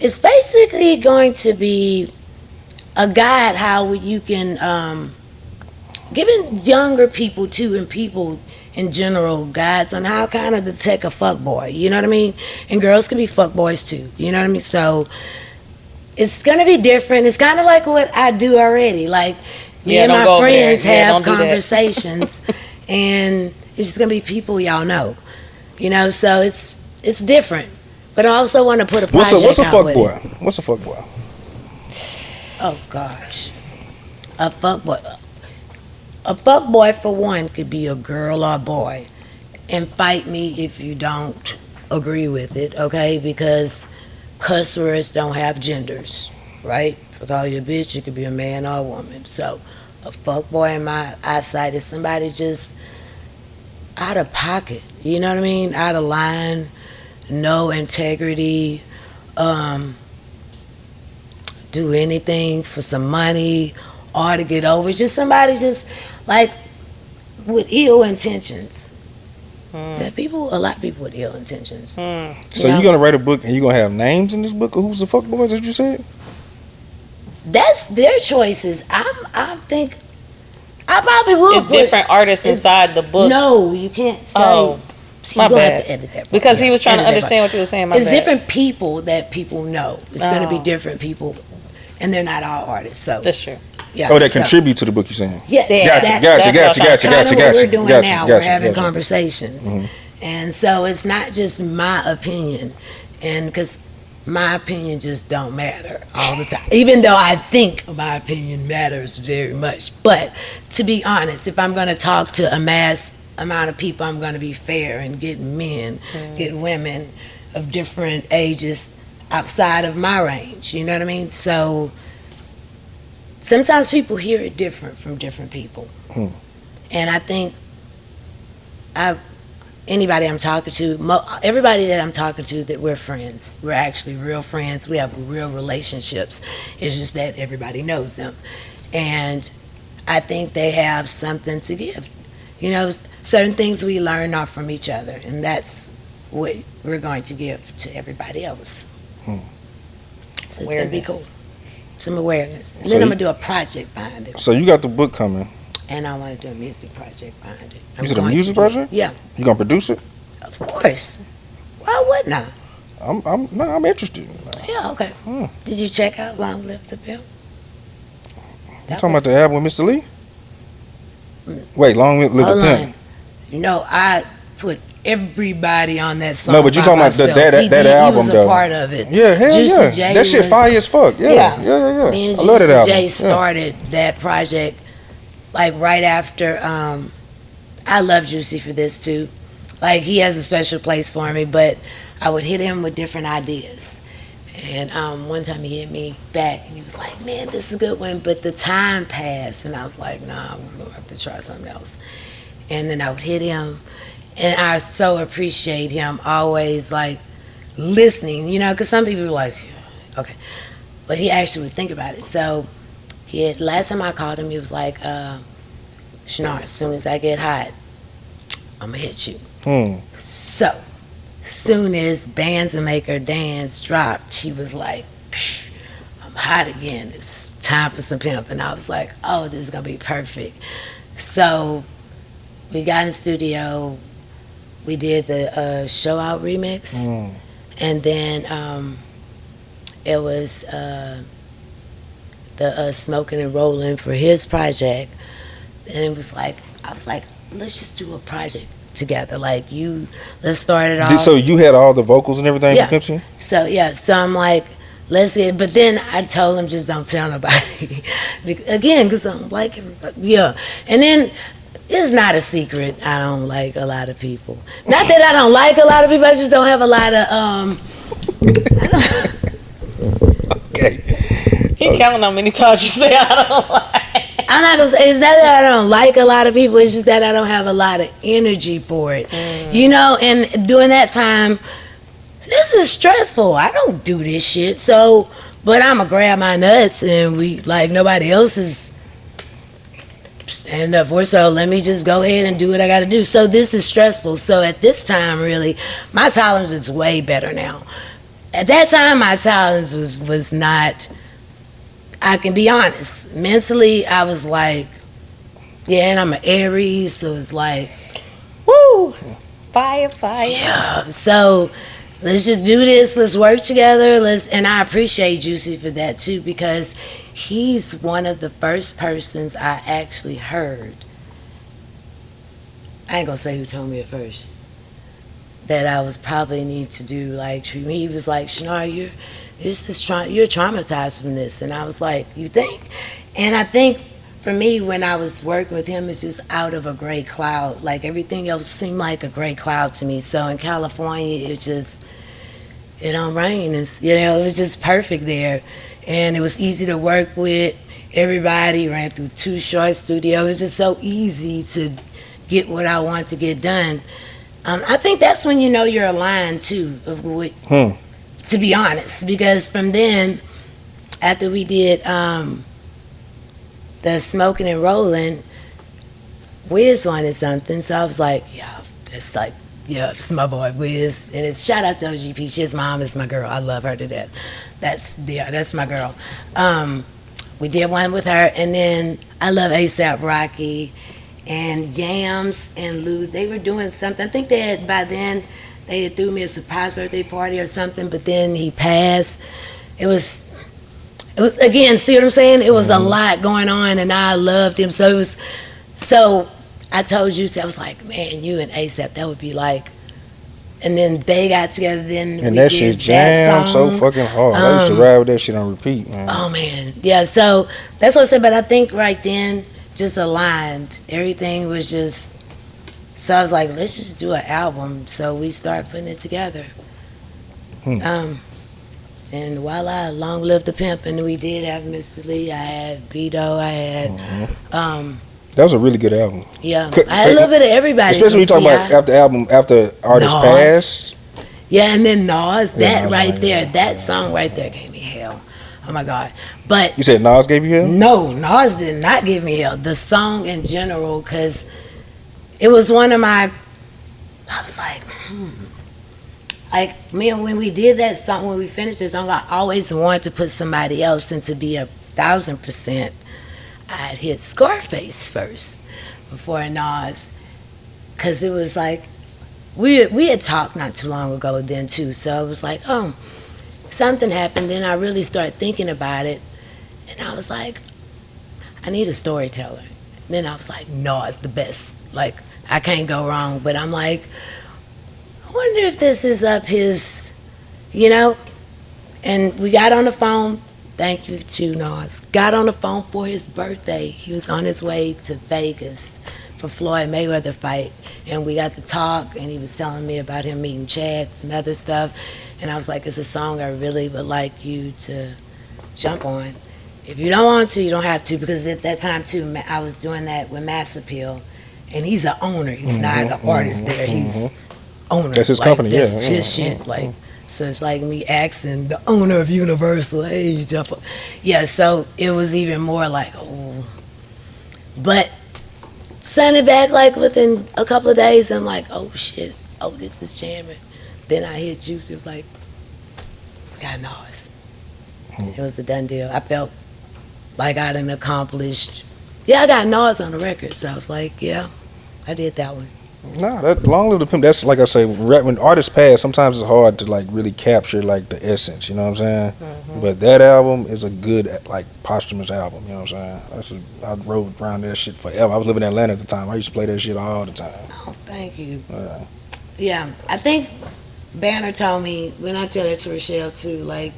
It's basically going to be a guide how you can, giving younger people too, and people in general, guides on how kind of to take a fuck boy. You know what I mean? And girls can be fuck boys too. You know what I mean? So it's gonna be different. It's kind of like what I do already. Like me Yeah, and don't my go over there. friends Yeah, have don't do that. conversations, and it's just gonna be people y'all know. You know, so it's different. But I also want to put a project What's a out fuck with boy? it. What's a fuck boy? Oh gosh, a fuck boy. A fuck boy for one could be a girl or a boy, and fight me if you don't agree with it. Okay, because cuss words don't have genders, right? If I call you a bitch, it could be a man or a woman. So a fuck boy in my eyesight is somebody just out of pocket. You know what I mean? Out of line, no integrity. Do anything for some money or to get over. Just somebody just like with ill intentions. There are people, a lot of people with ill intentions. So know? you're gonna write a book and you're gonna have names in this book of who's the fuck boys that you said? That's their choices. I think I probably will. It's put- different artists it's- inside the book. No, you can't say. Oh, See, my you're gonna bad. have to edit that part. Because he Yeah, was trying to edit that understand part. what you were saying. My It's bad. different people that people know. It's going to be Oh. different people, and they're not all artists. So That's true. yeah. Oh, that so- contribute to the book you're saying? Yes, Yeah. Gotcha, that- gotcha, that's gotcha, what gotcha, kind gotcha, of what we're gotcha, doing gotcha, now. gotcha, We're having gotcha. conversations, and so it's not just my opinion, and because my opinion just don't matter all the time. Even though I think my opinion matters very much, but to be honest, if I'm going to talk to a mass amount of people, I'm going to be fair and get men, get women of different ages outside of my range. You know what I mean? So sometimes people hear it different from different people. And I think anybody I'm talking to, everybody that I'm talking to, that we're friends. We're actually real friends. We have real relationships. It's just that everybody knows them. And I think they have something to give. You know, certain things we learn are from each other, and that's what we're going to give to everybody else. So it's going to be Awareness. cool. Some awareness. And So then I'm you- going to do a project behind it. So you got the book coming. And I want to do a music project behind it. I'm You said a going to music do it. project? Yeah, You gonna produce it? of course. Why wouldn't I? I'm interested. Yeah, okay. Did you check out Long Live the Pimp? You talking about the album with Mr. Lee? Wait, Long Live the Pimp. You know, I put everybody on that song. No, but you talking about that album, he was though. a part of it. Yeah, hell Juicy yeah. J That shit fire as fuck. Yeah. Me and I love that Juicy album. J started that project like right after. I love Juicy for this too. Like, he has a special place for me, but I would hit him with different ideas. And one time he hit me back and he was like, man, this is a good one, but the time passed. And I was like, nah, I'm going to have to try something else. And then I would hit him. And I so appreciate him always, like, listening, you know, because some people are like, okay. But he actually would think about it. So last time I called him, he was like, Chinara, as soon as I get hot, I'm going to hit you. So, soon as Bands and Make Her Dance dropped, he was like, I'm hot again. It's time for some pimp. And I was like, oh, this is going to be perfect. So, we got in the studio. We did the Show Out remix. And then it was the Smoking and Rolling for his project. And it was like, I was like, let's just do a project together. Like, let's start it off. So you had all the vocals and everything for Pimp C? So I'm like, let's get, but then I told him, just don't tell nobody. Again, because I'm like, yeah. And then, it's not a secret, I don't like a lot of people. Not that I don't like a lot of people, I just don't have a lot of, Okay. He counting how many times you say I don't like. I'm not gonna say, it's not that I don't like a lot of people, it's just that I don't have a lot of energy for it. You know, and during that time, this is stressful. I don't do this shit, so, but I'ma grab my nuts and nobody else is standing up for it, so let me just go ahead and do what I gotta do. So this is stressful. So at this time, really, my tolerance is way better now. At that time, my tolerance was not, I can be honest. Mentally, I was like, yeah, and I'm an Aries, so it's like, woo, fire. Yeah, so let's just do this. Let's work together. And I appreciate Juicy for that too, because he's one of the first persons I actually heard. I ain't gonna say who told me at first that I was probably need to do like treatment. He was like, Chinara, you're traumatized from this. And I was like, you think? And I think for me, when I was working with him, it's just out of a gray cloud. Like, everything else seemed like a gray cloud to me. So in California, it don't rain. It was just perfect there. And it was easy to work with. Everybody ran through 2 short studios. It was just so easy to get what I want to get done. I think that's when you know you're aligned too, to be honest. Because from then, after we did the Smoking and Rolling, Wiz wanted something. So I was like, it's my boy Wiz. And it's shout out to OGP. His mom is my girl. I love her to death. That's my girl. We did one with her, and then I love ASAP Rocky and Yams and Lou. They were doing something. I think by then they had threw me a surprise birthday party or something, but then he passed. It was again, see what I'm saying? It was a lot going on, and I loved him. So I told you, I was like, man, you and ASAP, that would be like. And then they got together. And that shit jammed so fucking hard. I used to ride with that shit on repeat, man. Oh man, yeah. So that's what I said. But I think right then, just aligned. Everything was just. So I was like, let's just do an album. So we started putting it together. And voila, Long Live the Pimp. And we did have Mr. Lee. I had Beto. I had. That was a really good album. Yeah, I had a little bit of everybody. Especially when you talk about after artists passed. Yeah, and then Nas, that song right there gave me hell. Oh my God. But you said Nas gave you hell? No, Nas did not give me hell. The song in general, because it was one of my, I was like, Like, man, when we did that song, when we finished the song, I always wanted to put somebody else, and to be 1,000%, I'd hit Scarface first before Nas, because it was like, we had talked not too long ago then too, so I was like, oh, something happened. Then I really started thinking about it, and I was like, I need a storyteller. Then I was like, no, it's the best. Like, I can't go wrong. But I'm like, I wonder if this is up his, you know? And we got on the phone. Thank you to Nas. Got on the phone for his birthday. He was on his way to Vegas for Floyd Mayweather fight. And we got to talk, and he was telling me about him meeting Chad, some other stuff. And I was like, it's a song I really would like you to jump on. If you don't want to, you don't have to, because at that time, too, I was doing that with Mass Appeal. And he's an owner. He's not an artist there. He's owner. That's his like, company, that's yeah. his shit. Like, so it's like me asking the owner of Universal, hey, jump on. Yeah, so it was even more like, oh. But sent it back like within a couple of days. I'm like, oh shit, oh, this is jamming. Then I hit Juice. It was like, got Nas. It was a done deal. I felt like I done accomplished. Yeah, I got Nas on the record, so I was like, yeah, I did that one. Nah, that Long Live the Pimp, that's like I say, when artists pass, sometimes it's hard to like really capture like the essence, you know what I'm saying? But that album is a good like posthumous album, you know what I'm saying? I rode around that shit forever. I was living in Atlanta at the time. I used to play that shit all the time. Oh, thank you. Yeah, I think Banner told me, when I tell it to Richelle too, like,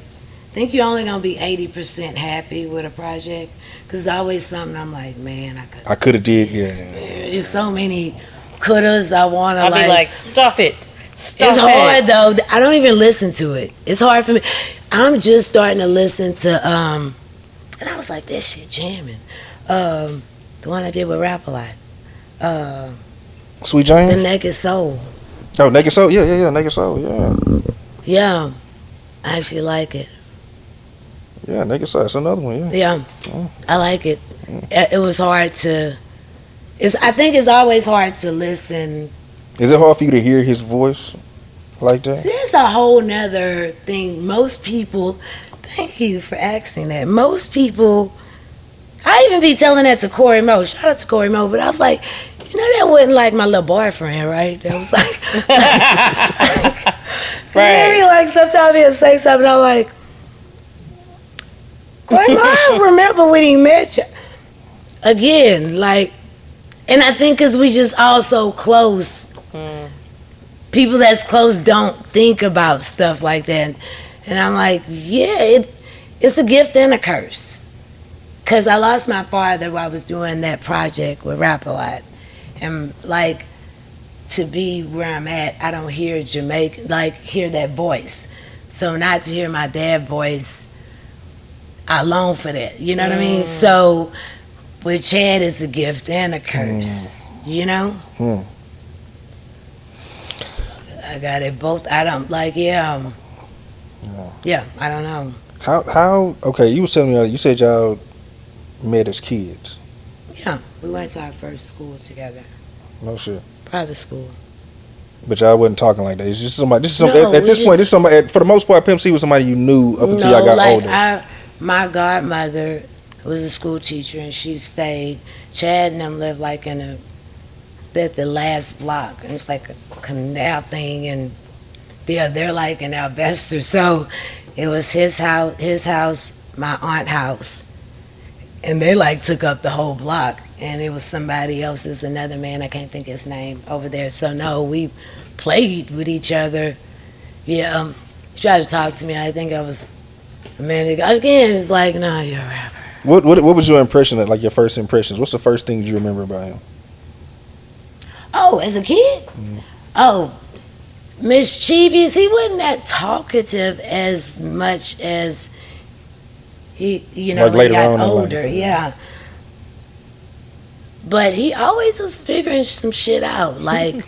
I think you're only gonna be 80% happy with a project, because it's always something I'm like, man, I could have did, yeah. There's so many couldas I want to I'll be like, stop it. Stop it's it. hard though. I don't even listen to it. It's hard for me. I'm just starting to listen to and I was like, that shit jamming. The one I did with Rap a Lot. Sweet James? The Naked Soul. Oh, Naked Soul? Yeah, Naked Soul, yeah. Yeah, I actually like it. Yeah, Naked Soul, that's another one, yeah. Yeah, I like it. It was hard to. I think it's always hard to listen. Is it hard for you to hear his voice like that? See, it's a whole nother thing. Most people, thank you for asking that. Most people, I even be telling that to Corey Mo. Shout out to Corey Mo, but I was like, you know, that wasn't like my little boyfriend, right? That was like, right. Like sometimes he'll say something, I'm like, Corey Mo, I remember when he met you. Again, like, and I think because we just all so close, people that's close don't think about stuff like that. And I'm like, yeah, it's a gift and a curse. Because I lost my father while I was doing that project with Rap a Lot. And like, to be where I'm at, I don't hear Jamaican, like hear that voice. So not to hear my dad's voice, I long for that. You know what I mean? So with Chad, it's a gift and a curse. You know? I got it both. I don't like. Yeah, I don't know. How? Okay, you was telling me you said y'all met as kids. Yeah, we went to our first school together. No shit. Private school. But y'all wasn't talking like that. It's just somebody. This is some, No, at this point. This is somebody. For the most part, Pimp C was somebody you knew up until y'all got older. My godmother was a school teacher, and she stayed. Chad and them lived like at the last block. It was like a canal thing, and they're like in Alvester. So it was his house, my aunt's house, and they like took up the whole block. And it was somebody else's, another man, I can't think his name, over there. So no, we played with each other. Yeah, he tried to talk to me. I think I was a minute ago. Again, it's like, no, you're a rapper. What was your impression, like your first impressions? What's the first thing you remember about him? Oh, as a kid? Oh, mischievous. He wasn't that talkative as much as he, like when he got on older. Yeah. But he always was figuring some shit out, like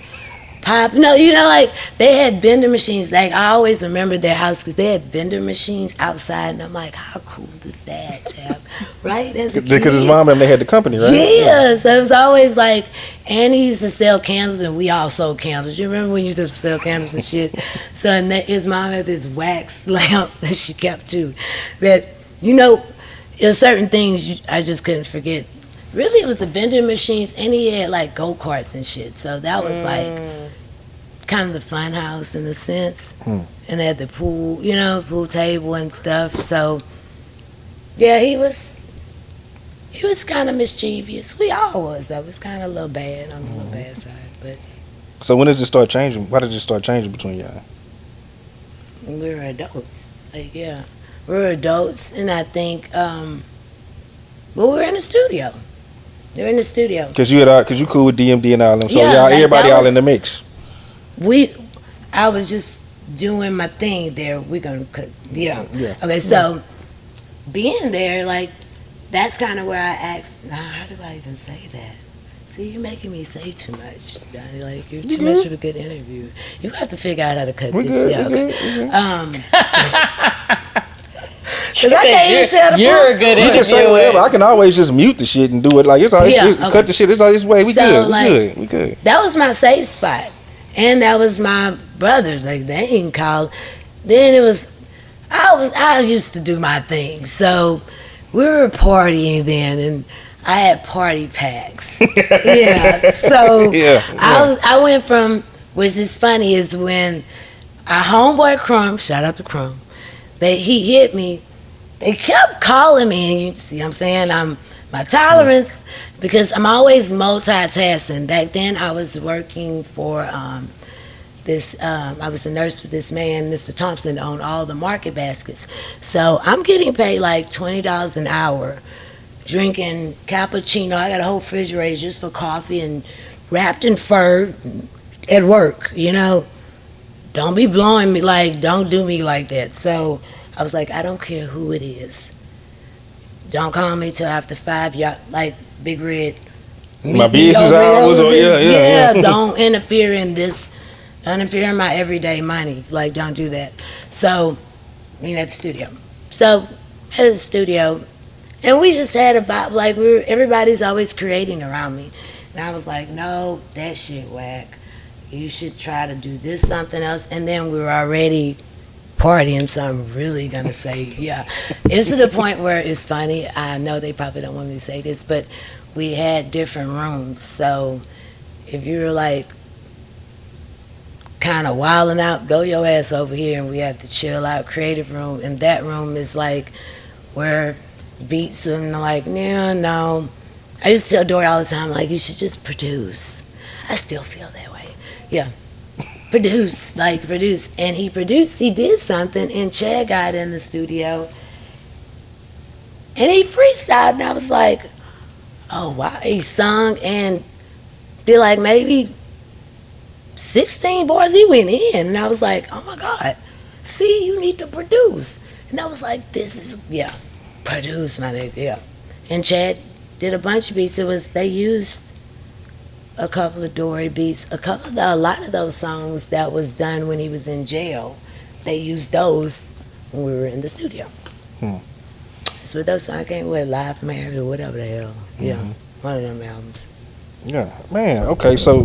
pop. No, like they had vending machines. Like I always remember their house because they had vending machines outside, and I'm like, how cool is that, chap? Right? As a kid. Because his mom and they had the company, right? Yeah, so it was always like, and he used to sell candles, and we all sold candles. You remember when you used to sell candles and shit? So and his mom had this wax lamp that she kept too. That there's certain things I just couldn't forget. Really, it was the vending machines, and he had like go-karts and shit. So that was like kind of the fun house in a sense. And they had the pool, pool table and stuff. So yeah, he was He was kind of mischievous. We all was, though. It was kind of a little bad on the little bad side, but So when did it start changing? Why did it start changing between y'all? we were adults. Like, yeah, we were adults, and I think, but we were in the studio. We were in the studio. Cause you cool with DMD and all them. So Yeah, y'all, like, everybody that all was- in the mix. I was just doing my thing there. We're gonna cut. Yeah. Yeah. Okay, so being there, like, that's kind of where I asked. Now, how do I even say that? See, you're making me say too much, Donnie. Like, you're too much of a good interview. You have to figure out how to cut We this. good. Yeah. We Okay. good. Because I can't even tell the You're full a good You story. can say whatever. I can always just mute the shit and do it like it's all. Yeah, Okay. okay. Cut the shit. It's all this way. We So, good. like- We good. We good. That was my safe spot. And that was my brothers. Like, they didn't call. Then it was, I used to do my thing. So we were partying then, and I had party packs. Yeah. So Yeah, I went from, which is funny, is when our homeboy Crumb, shout out to Crumb, he hit me. They kept calling me, and you see what I'm saying? My tolerance, because I'm always multitasking. Back then, I was working for I was a nurse for this man, Mr. Thompson, that owned all the market baskets. So I'm getting paid like $20 an hour, drinking cappuccino. I got a whole refrigerator just for coffee and wrapped in fur at work, you know? Don't be blowing me, like, don't do me like that. So I was like, I don't care who it is. Don't call me till after 5. Y'all, like, Big Red. My meet me business over hours. those- Yeah. Don't interfere in this. Don't interfere in my everyday money. Like, don't do that. So, at the studio. So, at the studio, and we just had about, like, everybody's always creating around me. And I was like, no, that shit whack. You should try to do this, something else. And then we were already partying, so I'm really gonna say, yeah. It's to the point where it's funny. I know they probably don't want me to say this, but we had different rooms. So if you're like kind of wilding out, go your ass over here, and we have the chill out creative room. And that room is like where beats, and I'm like, no. I used to tell Dory all the time, like, you should just produce. I still feel that way. Yeah. Produce. And he produced, he did something, and Chad got in the studio, and he freestyled, and I was like, oh, wow. He sung and did like maybe 16 bars. He went in, and I was like, oh my God, see, you need to produce. And I was like, produce, my nigga, yeah. And Chad did a bunch of beats. They used a couple of Dory beats, a lot of those songs that was done when he was in jail. They used those when we were in the studio. That's what those songs came with, Live from Marriage or whatever the hell. Yeah, one of them albums. Yeah, man. Okay, so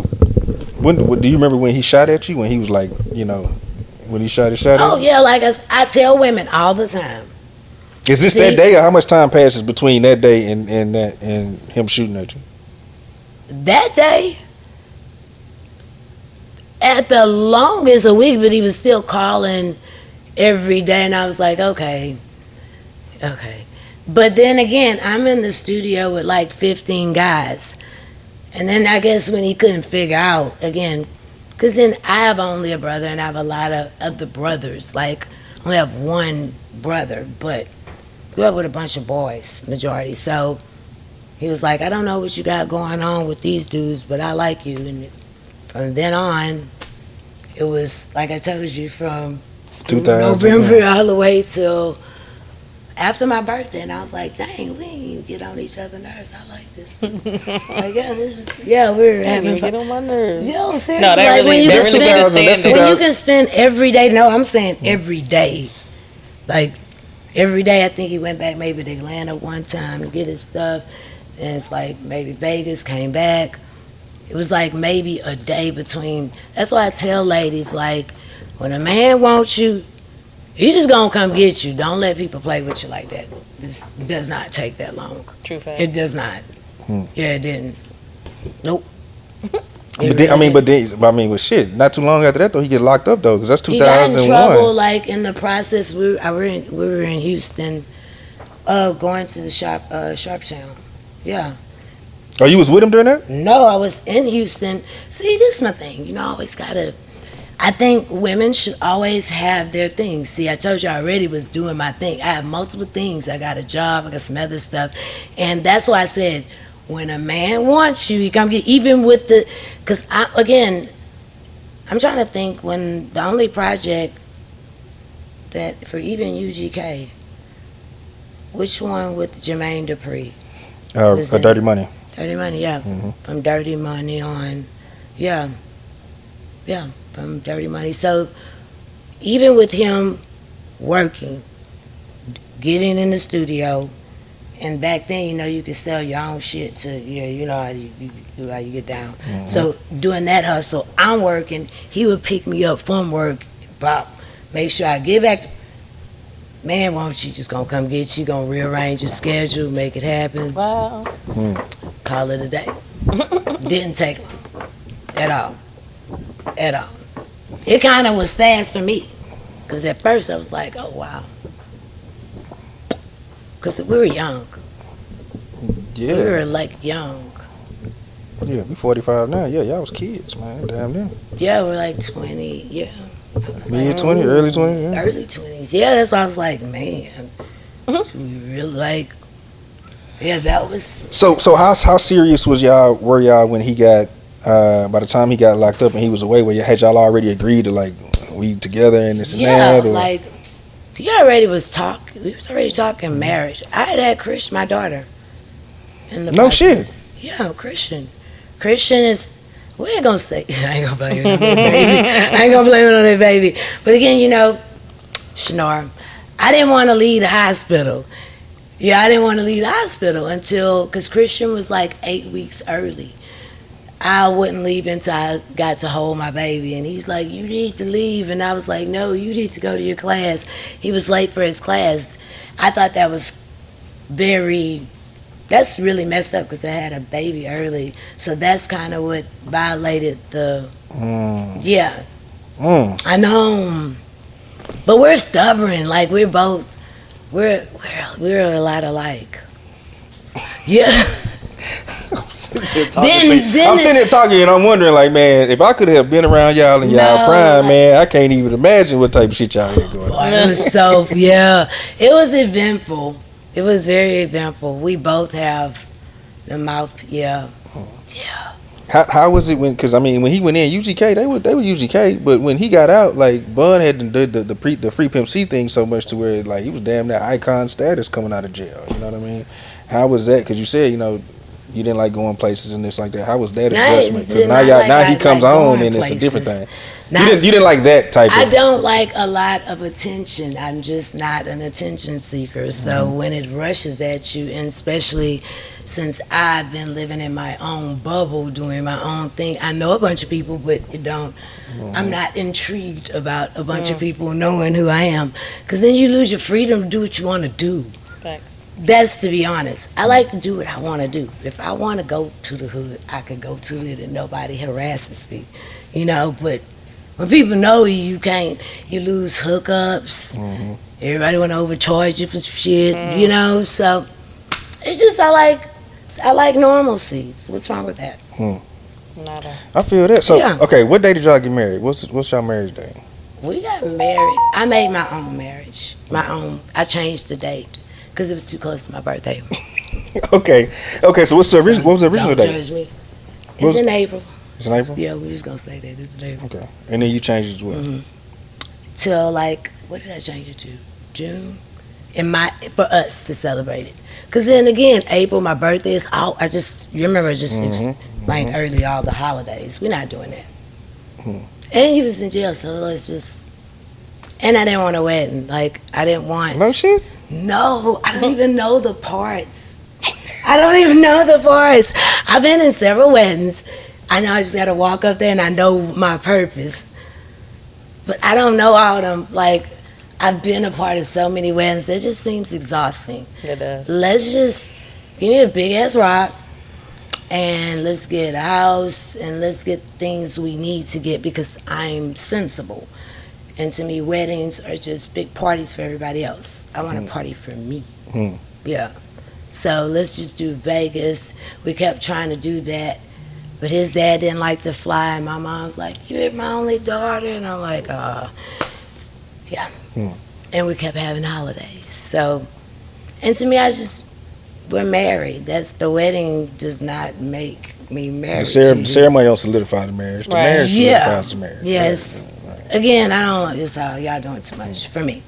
when do you remember when he shot at you? When he was like, when he shot his shot at Oh you? yeah, like I tell women all the time. Is this that day, or how much time passes between that day and him shooting at you? That day, at the longest a week, but he was still calling every day, and I was like, okay. But then again, I'm in the studio with like 15 guys, and then I guess when he couldn't figure out, again, because then I have only a brother, and I have a lot of other brothers. Like, I only have one brother, but grew up with a bunch of boys, majority. So he was like, I don't know what you got going on with these dudes, but I like you. And from then on, it was, like I told you, from 2000, November yeah. all the way till after my birthday. And I was like, dang, we didn't even get on each other's nerves. I like this. Like, we're having fun. Get on my nerves. Yo, seriously, No, that like, really, when you that can really spend, understand that's it. 2000. when you can spend every day, no, I'm saying every day. Like, every day, I think he went back maybe to Atlanta one time to get his stuff. And it's like maybe Vegas, came back. It was like maybe a day between. That's why I tell ladies, like, when a man wants you, he's just gonna come get you. Don't let people play with you like that. It does not take that long. True fact. It does not. Yeah, it didn't. Nope. But shit. Not too long after that though, he get locked up though, because that's He got in 2001. trouble, like, in the process. We were in Houston, going to the Sharptown. Yeah. Oh, you was with him during that? No, I was in Houston. See, this is my thing. You know, I always gotta. I think women should always have their things. See, I told you I already was doing my thing. I have multiple things. I got a job. I got some other stuff, and that's why I said when a man wants you, he come get. Even with the, because I'm trying to think when the only project that for even UGK, which one with Jermaine Dupri? For Dirty Money. Dirty Money, yeah. Mm-hmm. From Dirty Money on, yeah, from Dirty Money. So even with him working, getting in the studio, and back then, you know, you could sell your own shit to, you know how you get down. Mm-hmm. So doing that hustle, I'm working. He would pick me up from work, bop, make sure I get back to, man, why don't you just gonna come get you, gonna rearrange your schedule, make it happen. Wow. Call it a day. Didn't take long. At all. It kind of was fast for me. Because at first I was like, oh, wow. Because we were young. Yeah. We were like young. Yeah, we 45 now. Yeah, y'all was kids, man. Damn them. Yeah, we're like 20. Yeah. Mid 20s, early 20s. Yeah. Early 20s. Yeah, that's why I was like, man. Do we really like. Yeah, that was. So how serious were y'all when he got by the time he got locked up and he was away? Had y'all already agreed to like we together and this and that? Or? Like he already was talking. We was already talking marriage. I had Christian, my daughter. In the no process. shit. Yeah, Christian. Christian is. We ain't gonna say. I ain't gonna blame it on that baby. I ain't gonna blame it on that baby. But again, you know, Chinara, I didn't want to leave the hospital. Yeah, I didn't want to leave the hospital until, because Christian was like 8 weeks early. I wouldn't leave until I got to hold my baby. And he's like, you need to leave. And I was like, no, you need to go to your class. He was late for his class. I thought that was that's really messed up because I had a baby early. So that's kind of what violated the, yeah. I know. But we're stubborn. Like, we're both. We're a lot alike. Yeah. I'm sitting here talking and I'm wondering, like, man, if I could have been around y'all in y'all prime, man, I can't even imagine what type of shit y'all had going on. It was so, yeah. It was eventful. It was very eventful. We both have the mouth, yeah. Yeah. How was it because I mean when he went in UGK they were UGK, but when he got out, like Bun had did the free Pimp C thing so much to where like he was damn near icon status coming out of jail. You know what I mean? How was that? Because you said you didn't like going places and this like that. How was that adjustment? Because now he comes on and it's a different thing. You didn't like that type. I don't like a lot of attention. I'm just not an attention seeker. So when it rushes at you, and especially since I've been living in my own bubble, doing my own thing, I know a bunch of people, but it don't. I'm not intrigued about a bunch of people knowing who I am, because then you lose your freedom to do what you want to do. Thanks. That's to be honest. I like to do what I want to do. If I want to go to the hood, I could go to it and nobody harasses me, But when people know you can't. You lose hookups. Everybody want to overcharge you for shit, So it's just I like normalcy. What's wrong with that? Nada. I feel that. So okay, what day did y'all get married? What's y'all marriage day? We got married. I made my own marriage. I changed the date because it was too close to my birthday. Okay. So what was the original date? Don't judge me. It's in April. It's in April? Yeah, we just gonna say that. It's in April. Okay. And then you changed it to what? Till what did I change it to? June? For us to celebrate it. Because then again, April, my birthday is out. You remember explained early all the holidays. We're not doing that. And he was in jail, so let's just. And I didn't want a wedding. I didn't want. No shit? No, I don't even know the parts. I've been in several weddings. I know I just got to walk up there and I know my purpose. But I don't know all of them. I've been a part of so many weddings. It just seems exhausting. It does. Let's just give me a big ass rock and let's get a house and let's get things we need to get because I'm sensible. And to me, weddings are just big parties for everybody else. I want a party for me. Yeah. So let's just do Vegas. We kept trying to do that. But his dad didn't like to fly. And my mom's like, you're my only daughter. And I'm like, yeah. And we kept having holidays. So, and to me, we're married. The wedding does not make me married. The ceremony don't solidify the marriage. The marriage solidifies the marriage. Yes. Again, I don't. It's all y'all doing too much for me.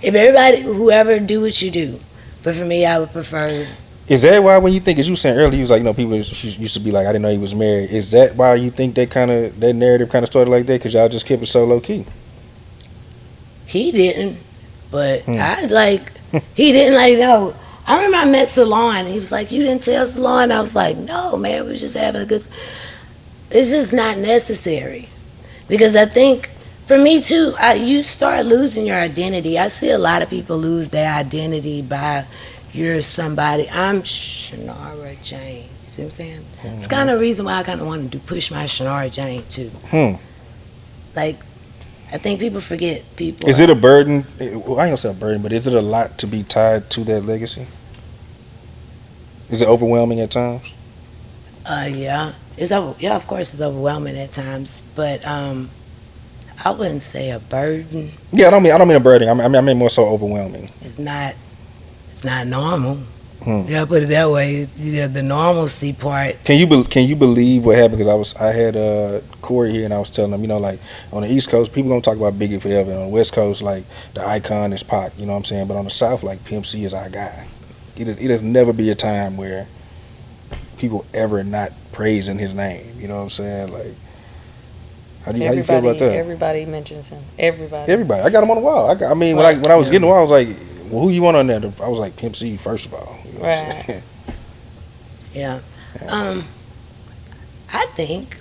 If everybody, whoever, do what you do, but for me, I would prefer. Is that why when you think, as you were saying earlier, you was like, people used to be like, I didn't know he was married. Is that why you think that narrative kind of started like that? Because y'all just kept it so low key. He didn't, but he didn't no. I remember I met Salon. He was like, you didn't tell Salon? I was like, no, man, we were just having a good. It's just not necessary. Because I think, for me too, you start losing your identity. I see a lot of people lose their identity by, you're somebody. I'm Chinara Jane. You see what I'm saying? Mm-hmm. It's kind of the reason why I kind of wanted to push my Chinara Jane too. Like, I think people forget people. Is it a burden? Well, I ain't gonna say a burden, but is it a lot to be tied to that legacy? Is it overwhelming at times? Yeah. Of course it's overwhelming at times, but I wouldn't say a burden. Yeah, I don't mean a burden. I mean more so overwhelming. It's not normal. Yeah, put it that way. The normalcy part. Can you believe what happened? Because I had Corey here, and I was telling him, like on the East Coast, people gonna talk about Biggie forever. And on the West Coast, like the icon is Pac. You know what I'm saying? But on the South, like Pimp C is our guy. It'll never be a time where people ever not praising his name. You know what I'm saying? Like, how do you feel about that? Everybody mentions him. Everybody. I got him on the wall. When I was getting the wall, I was like, well, who you want on there? I was like, Pimp C, first of all. You know what I'm saying? Yeah. I think,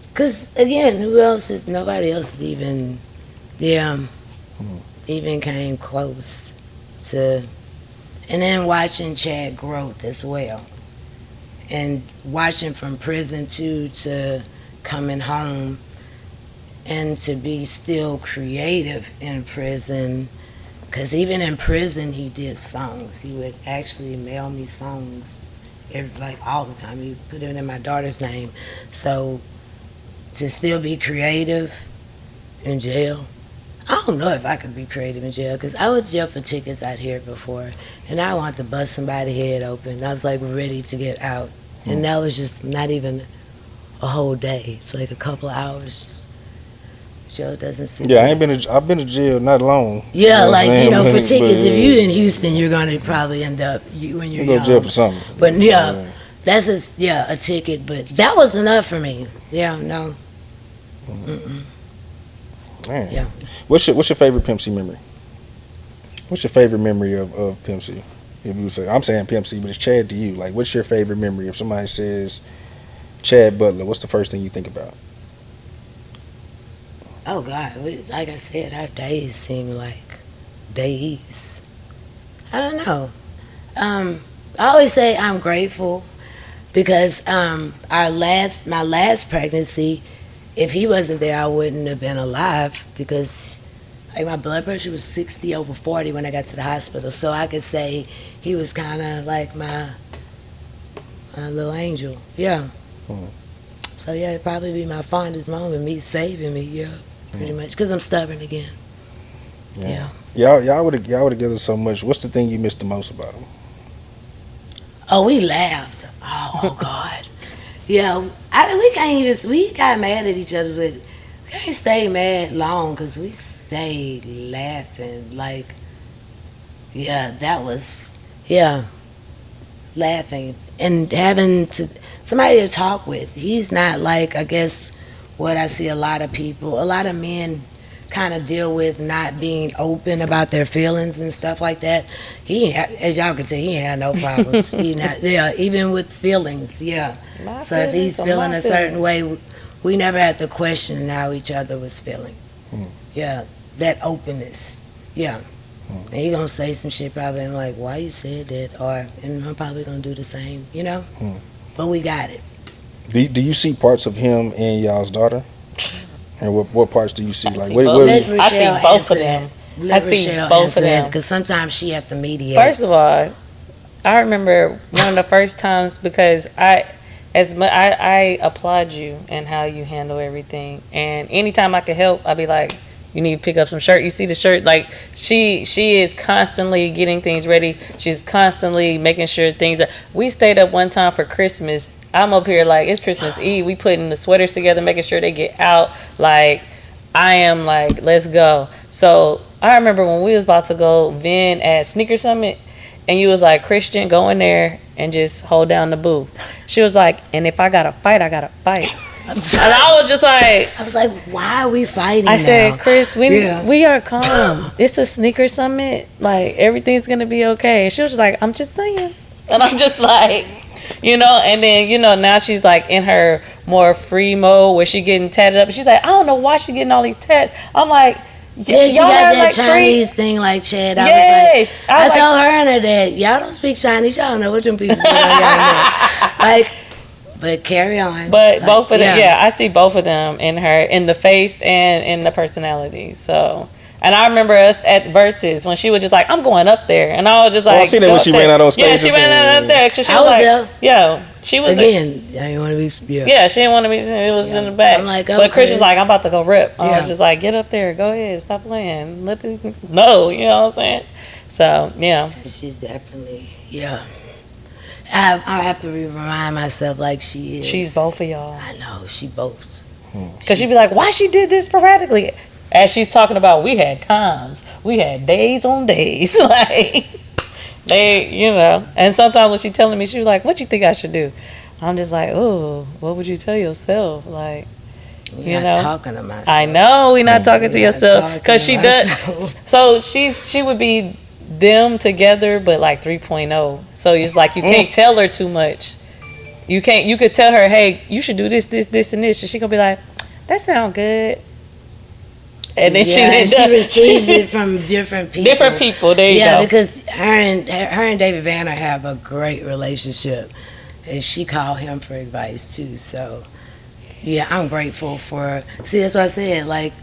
because again, nobody else is even, even came close to, and then watching Chad growth as well. And watching from prison to coming home and to be still creative in prison. Because even in prison, he did songs. He would actually mail me songs all the time. He put it in my daughter's name. So to still be creative in jail, I don't know if I could be creative in jail, because I was jail for tickets out here before, and I wanted to bust somebody's head open. I was like ready to get out, and that was just not even a whole day. It's like a couple of hours. Jail doesn't seem. Yeah, I've been to jail not long. Yeah, for tickets. If you in Houston, you're gonna probably end up when you're young. Go to jail for something. But that's just a ticket. But that was enough for me. Yeah, no. Man. Yeah. What's your favorite Pimp C memory? What's your favorite memory of Pimp C? If you say, I'm saying Pimp C, but it's Chad to you. Like, what's your favorite memory? If somebody says Chad Butler, what's the first thing you think about? Oh God, like I said, our days seem like days. I don't know. I always say I'm grateful because my last pregnancy, if he wasn't there, I wouldn't have been alive, because my blood pressure was 60/40 when I got to the hospital. So I could say he was kind of like my little angel. Yeah. So yeah, it'd probably be my fondest moment, me saving me. Yeah, pretty much, because I'm stubborn again. Yeah. Y'all were together so much. What's the thing you missed the most about him? Oh, we laughed. Oh God. Yeah, we got mad at each other, but we can't stay mad long, because we stayed laughing. Laughing and having somebody to talk with. He's not like, I guess, what I see a lot of men kind of deal with, not being open about their feelings and stuff like that. As y'all can tell, he ain't had no problems. Even with feelings, So if he's feeling a certain way, we never had to question how each other was feeling. Yeah, that openness. Yeah. And he gonna say some shit probably, and I'm like, why you said that? And I'm probably gonna do the same, But we got it. Do you see parts of him in y'all's daughter? And what parts do you see? I see both of them. Let I see Richelle both answer of that them. because sometimes she have to mediate. First of all, I remember one of the first times because I applaud you and how you handle everything. And anytime I could help, I'd be like, you need to pick up some shirt. You see the shirt? Like, she is constantly getting things ready. She's constantly making sure things are. We stayed up one time for Christmas. I'm up here like, it's Christmas Eve. We putting the sweaters together, making sure they get out. Like, I am like, let's go. So I remember when we was about to go vend at Sneaker Summit, and you was like, Christian, go in there and just hold down the booth. She was like, and if I gotta fight, I gotta fight. And I was just like, why are we fighting? I said, Chris, we are calm. It's a Sneaker Summit. Like, everything's gonna be okay. And she was just like, I'm just saying. And I'm just like, and then, now she's like in her more free mode where she getting tatted up. She's like, I don't know why she getting all these tats. I'm like, yeah, she got that like Chinese thing like Chad. I told her that y'all don't speak Chinese. Y'all don't know what them people do on y'all neck. Like, but carry on. But both of them, I see both of them in her, in the face and in the personality. So, and I remember us at Versus when she was just like, I'm going up there. And I was just like, I seen that when she ran out on stage. Yeah, she ran out up there. She was like, there. Yeah, she was again. I didn't want to be. Yeah, she didn't want to be. It was in the back. I'm like, but Chris was like, I'm about to go rip. I was just like, get up there, go ahead, stop playing. Let me know. You know what I'm saying? So yeah, she's definitely I have to remind myself like she is. She's both of y'all. I know she both. Cause she'd be like, why she did this sporadically? As she's talking about, we had times, we had days on days, like they, And sometimes when she telling me, she was like, "What you think I should do?" I'm just like, "Oh, what would you tell yourself?" Like, We're not talking to myself. I know we're not talking to yourself because she does. So she would be them together, but like 3.0. So it's like you can't tell her too much. You could tell her, hey, you should do this, and this, and she gonna be like, that sound good. And then she receives it from different people. Different people, there you go. Yeah, because her and David Vanner have a great relationship, and she called him for advice too. So, yeah, I'm grateful for her. See, that's what I said. Like,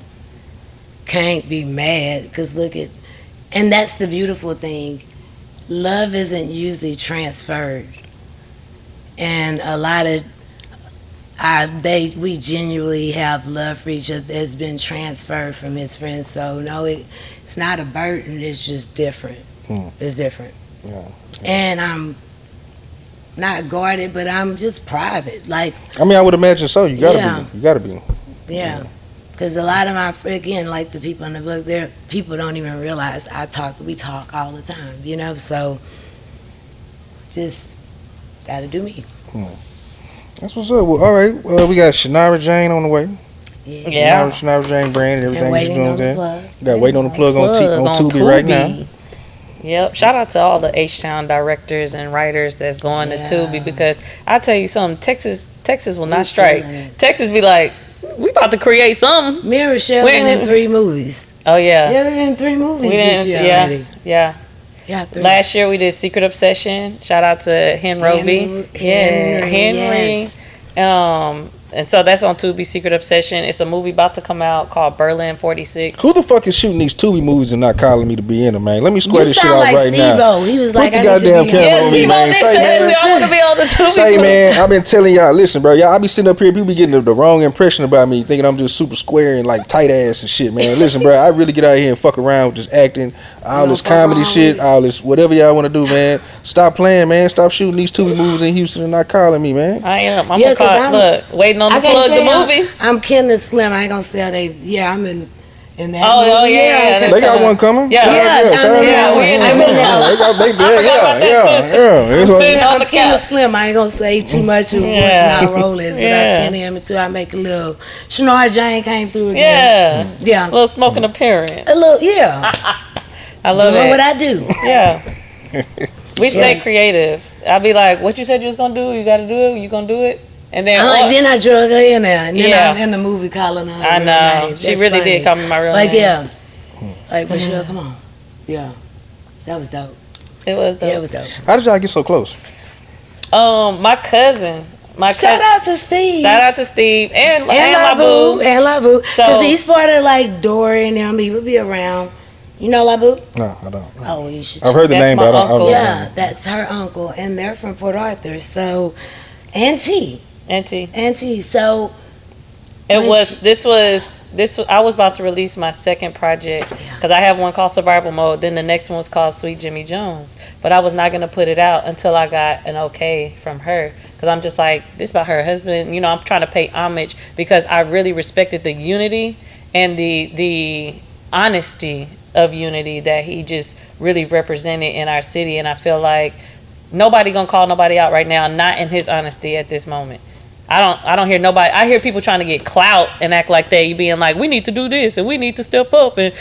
can't be mad because and that's the beautiful thing. Love isn't usually transferred, and a lot of we genuinely have love for each other that's been transferred from his friends. So no, it's not a burden. It's just different. It's different. Yeah. And I'm not guarded, but I'm just private. Like, I mean, I would imagine so. You gotta be. Yeah. Because a lot of my, again, like the people in the book, people don't even realize we talk all the time, so just gotta do me. That's what's up. Well, all right. We got Chinara Jane on the way. Yeah. Chinara Jane brand and everything. And waiting on the plug. Got waiting on the plug on Tubi right now. Yep. Shout out to all the H-Town directors and writers that's going to Tubi, because I tell you something, Texas will not strike. Texas be like, we about to create something. Me and Richelle been in 3 movies. Oh yeah. Yeah, we've been in 3 movies this year already. Yeah. Yeah, 3. Last year we did Secret Obsession. Shout out to Henry. Henry. Yes. And so that's on Tubi, Secret Obsession. It's a movie about to come out called Berlin 46. Who the fuck is shooting these Tubi movies and not calling me to be in them, man? Let me square this shit out right now. He was Put like, the goddamn camera on me, man. I want to be on the Tubi. Say, man, I've been telling y'all, listen, bro, I be sitting up here, people be getting the wrong impression about me, thinking I'm just super square and like tight ass and shit, man. Listen, bro, I really get out here and fuck around with this acting, all this comedy shit, all this whatever y'all want to do, man. Stop playing, man. Stop shooting these Tubi movies in Houston and not calling me, man. I am. I'm waiting on the plug the movie. I'm Kendall Slim. I ain't gonna say I'm in that. Oh yeah. They got one coming. Yeah. I'm in that. I'm Kendall Slim. I ain't gonna say too much of what my role is, but I'm Kendall until I make a little. Chinara Jane came through again. Yeah. A little smoking appearance. A little, I love doing it. what I do. Yeah. We stay creative. I'll be like, what you said you was gonna do, you gotta do it. You gonna do it. And then I drug her in there, and then I'm in the movie calling her. I know. Name. She really did call me my real name. Like Richelle, come on. Yeah, that was dope. It was dope. Yeah, it was dope. How did y'all get so close? My cousin. Shout out to Steve. and my boo. And La Boo. Because he's part of like Dory and them. He would be around, You know Labu? No, I don't. Oh, well, you should. I've heard the That's name, my but I don't uncle. know. Yeah, that's her uncle, and they're from Port Arthur. So, Auntie. So, I was about to release my second project because I have one called Survival Mode. Then the next one was called Sweet Jimmy Jones. But I was not going to put it out until I got an okay from her. Because I'm just like, this about her husband. You know, I'm trying to pay homage because I really respected the unity and the honesty of unity that he just really represented in our city. And I feel like nobody going to call nobody out right now, not in his honesty at this moment. I don't hear nobody. I hear people trying to get clout and act like they being like, we need to do this and we need to step up and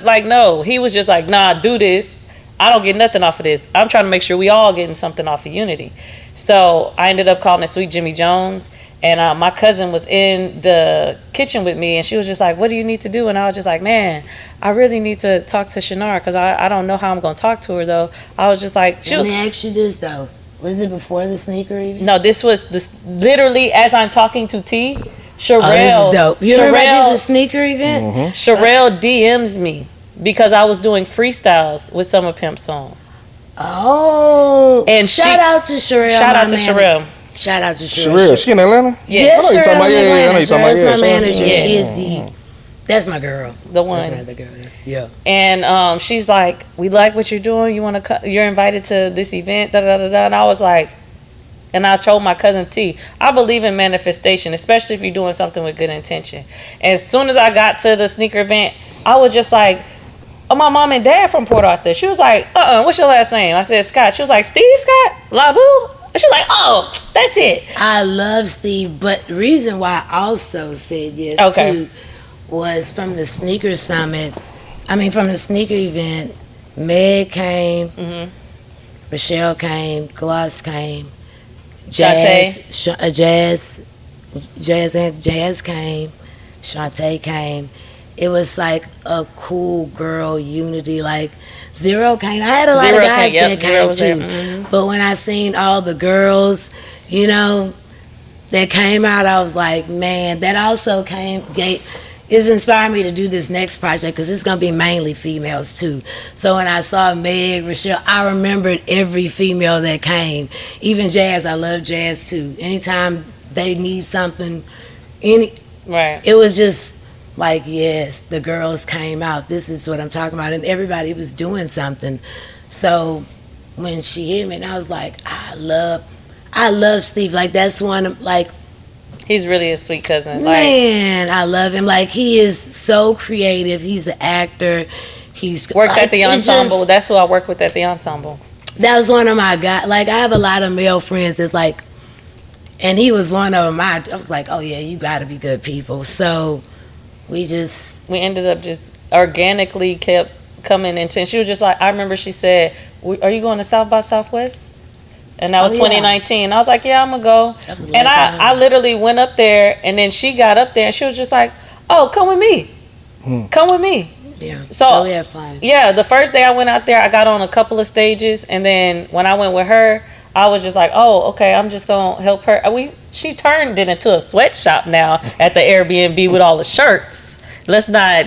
like, no, he was just like, nah, do this. I don't get nothing off of this. I'm trying to make sure we all getting something off of unity. So I ended up calling it Sweet Jimmy Jones, and my cousin was in the kitchen with me, and she was just like, what do you need to do? And I was just like, man, I really need to talk to Chinara because I don't know how I'm gonna talk to her though. I was just like, let me ask you this though. Was it before the sneaker event? No, this was literally as I'm talking to T. Sherelle. Oh, this is dope. You remember I did the sneaker event? Mm-hmm. Sherelle DMs me because I was doing freestyles with some of Pimp's songs. Oh. And shout out to Sherelle. Shout out to Sherelle. Shout out to Sherelle. Sherelle, she in Atlanta? Yes, I know you talking about. Sherelle I know you talking about. Sherelle's my manager. Yeah. She is the. That's my girl. The one. That's my other girl. Yeah. And she's like, we like what you're doing. You want to? You're invited to this event. Da da da da. And I was like, and I told my cousin T, I believe in manifestation, especially if you're doing something with good intention. And as soon as I got to the sneaker event, I was just like, oh, my mom and dad from Port Arthur. She was like, what's your last name? I said, Scott. She was like, Steve Scott? Labu? And she was like, oh, that's it. I love Steve, but the reason why I also said yes too was from the sneaker summit. From the sneaker event, Meg came, Richelle came, Gloss came, Jazz came, Shantae came. It was like a cool girl unity. Like Zero came. I had a lot of guys that came too. But when I seen all the girls, that came out, I was like, man, that also it's inspired me to do this next project because it's going to be mainly females too. So when I saw Meg, Richelle, I remembered every female that came. Even Jazz, I love Jazz too. Anytime they need something, it was just like, yes, the girls came out. This is what I'm talking about. And everybody was doing something. So when she hit me, and I was like, I love Steve. Like, that's one of, like, he's really a sweet cousin. Man, I love him. Like, he is so creative. He's an actor. He's works at the ensemble. That's who I work with at the ensemble. That was one of my guys. Like, I have a lot of male friends that's like, and he was one of them. I was like, oh yeah, you got to be good people. So we ended up just organically kept coming into. And she was just like, I remember she said, "Are you going to South by Southwest?" And that was 2019. I was like, yeah, I'm going to go. And I literally went up there, and then she got up there, and she was just like, oh, come with me. Come with me. Yeah. So we had fun. Yeah, the first day I went out there, I got on a couple of stages, and then when I went with her, I was just like, oh, okay, I'm just going to help her. She turned it into a sweatshop now at the Airbnb with all the shirts. Let's not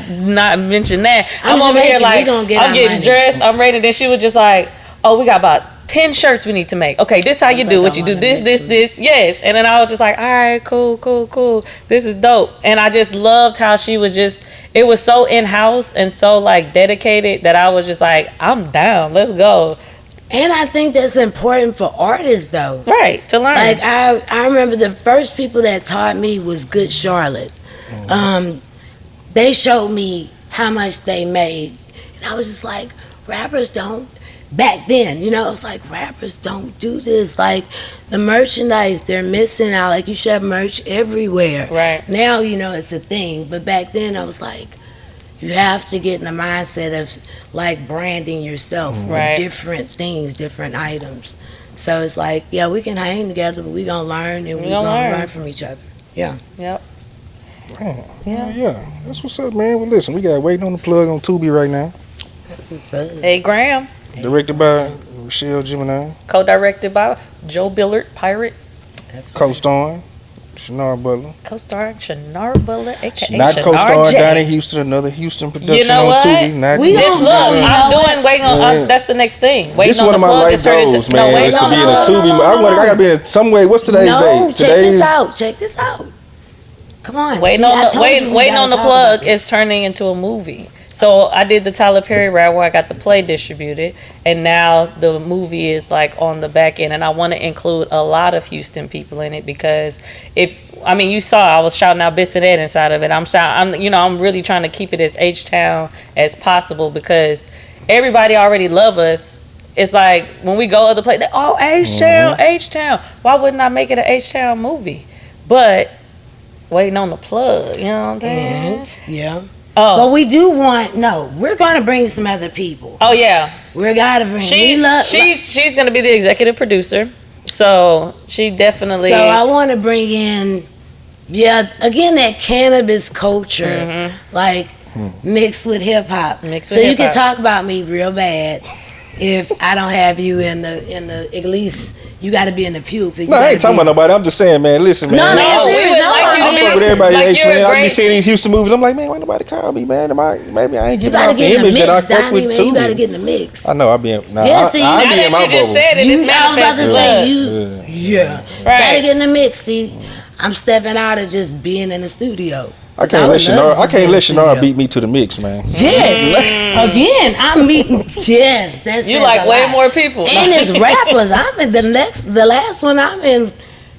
mention that. I'm over here like, I'm getting dressed, I'm ready. Then she was just like, oh, we got about 10 shirts we need to make. Okay, this how you do what you do. This. Yes. And then I was just like, all right, cool. This is dope. And I just loved how she was just, it was so in-house and so like dedicated that I was just like, I'm down. Let's go. And I think that's important for artists though. Right, to learn. Like I remember the first people that taught me was Good Charlotte. They showed me how much they made. And I was just like, rappers don't. Back then, it's like rappers don't do this. Like the merchandise, they're missing out. Like you should have merch everywhere. Right. Now, it's a thing. But back then I was like, you have to get in the mindset of like branding yourself with different things, different items. So it's like, yeah, we can hang together, but we gonna learn and we gonna learn from each other. Yeah. Yep. Man, yeah. That's what's up, man. Well, listen, we got Waiting on the Plug on Tubi right now. That's what's up. Hey, Graham. Directed by Richelle Gemini. Co-directed by Joe Billard, Pirate. Co-starring Chinara Butler. Co-starring Chinara Butler, aka Not Chinara co-starring J. Donnie Houston, another Houston production You know on what? Tubi. Not We Just don't look, know. I'm doing waiting on. Yeah. That's the next thing. Waiting This on one the of my plug life is turning goals, to, man. wait Is to on be in the a plug. Tubi. I gotta be in some way. What's today's No, date? check this out. Check this out. Come on. Waiting See, on I the told you we waiting gotta on the talk plug about this. is turning into a movie. So I did the Tyler Perry route where I got the play distributed, and now the movie is like on the back end, and I want to include a lot of Houston people in it because you saw I was shouting out Bissonnette inside of it. I'm really trying to keep it as H-Town as possible because everybody already love us. It's like when we go other places, H-Town, H-Town. Why wouldn't I make it an H-Town movie? But waiting on the plug, you know what I'm saying? And, yeah. Oh. But we're going to bring some other people. Oh yeah. We're got to bring. She's gonna be the executive producer, so she definitely. So I want to bring in, again that cannabis culture, like mixed with hip hop. So you can talk about me real bad if I don't have you in the at least. You got to be in the pew. No, I ain't talking about nobody. I'm just saying, man. Listen, man. No, man, we serious. would No, like you to I'm be fucking with everybody like H, you're man. I be great- seeing these Houston movies. I'm like, man, ain't nobody call me, man. Maybe I ain't You giving got to off the get in the image that I mix, fuck Donnie, with man. too. You got to get in the mix. I know. I be in. Nah, Yeah, see, I now be in that my you just bubble. said it, I it's was about to manifested say love. you. Right. Gotta get in the mix. See, I'm stepping out of just being in the studio. I can't let Chinara beat me to the mix, man. Yes, again, I'm meeting. Yes, that's You like way more people. And it's rappers. I'm in the last one I'm in.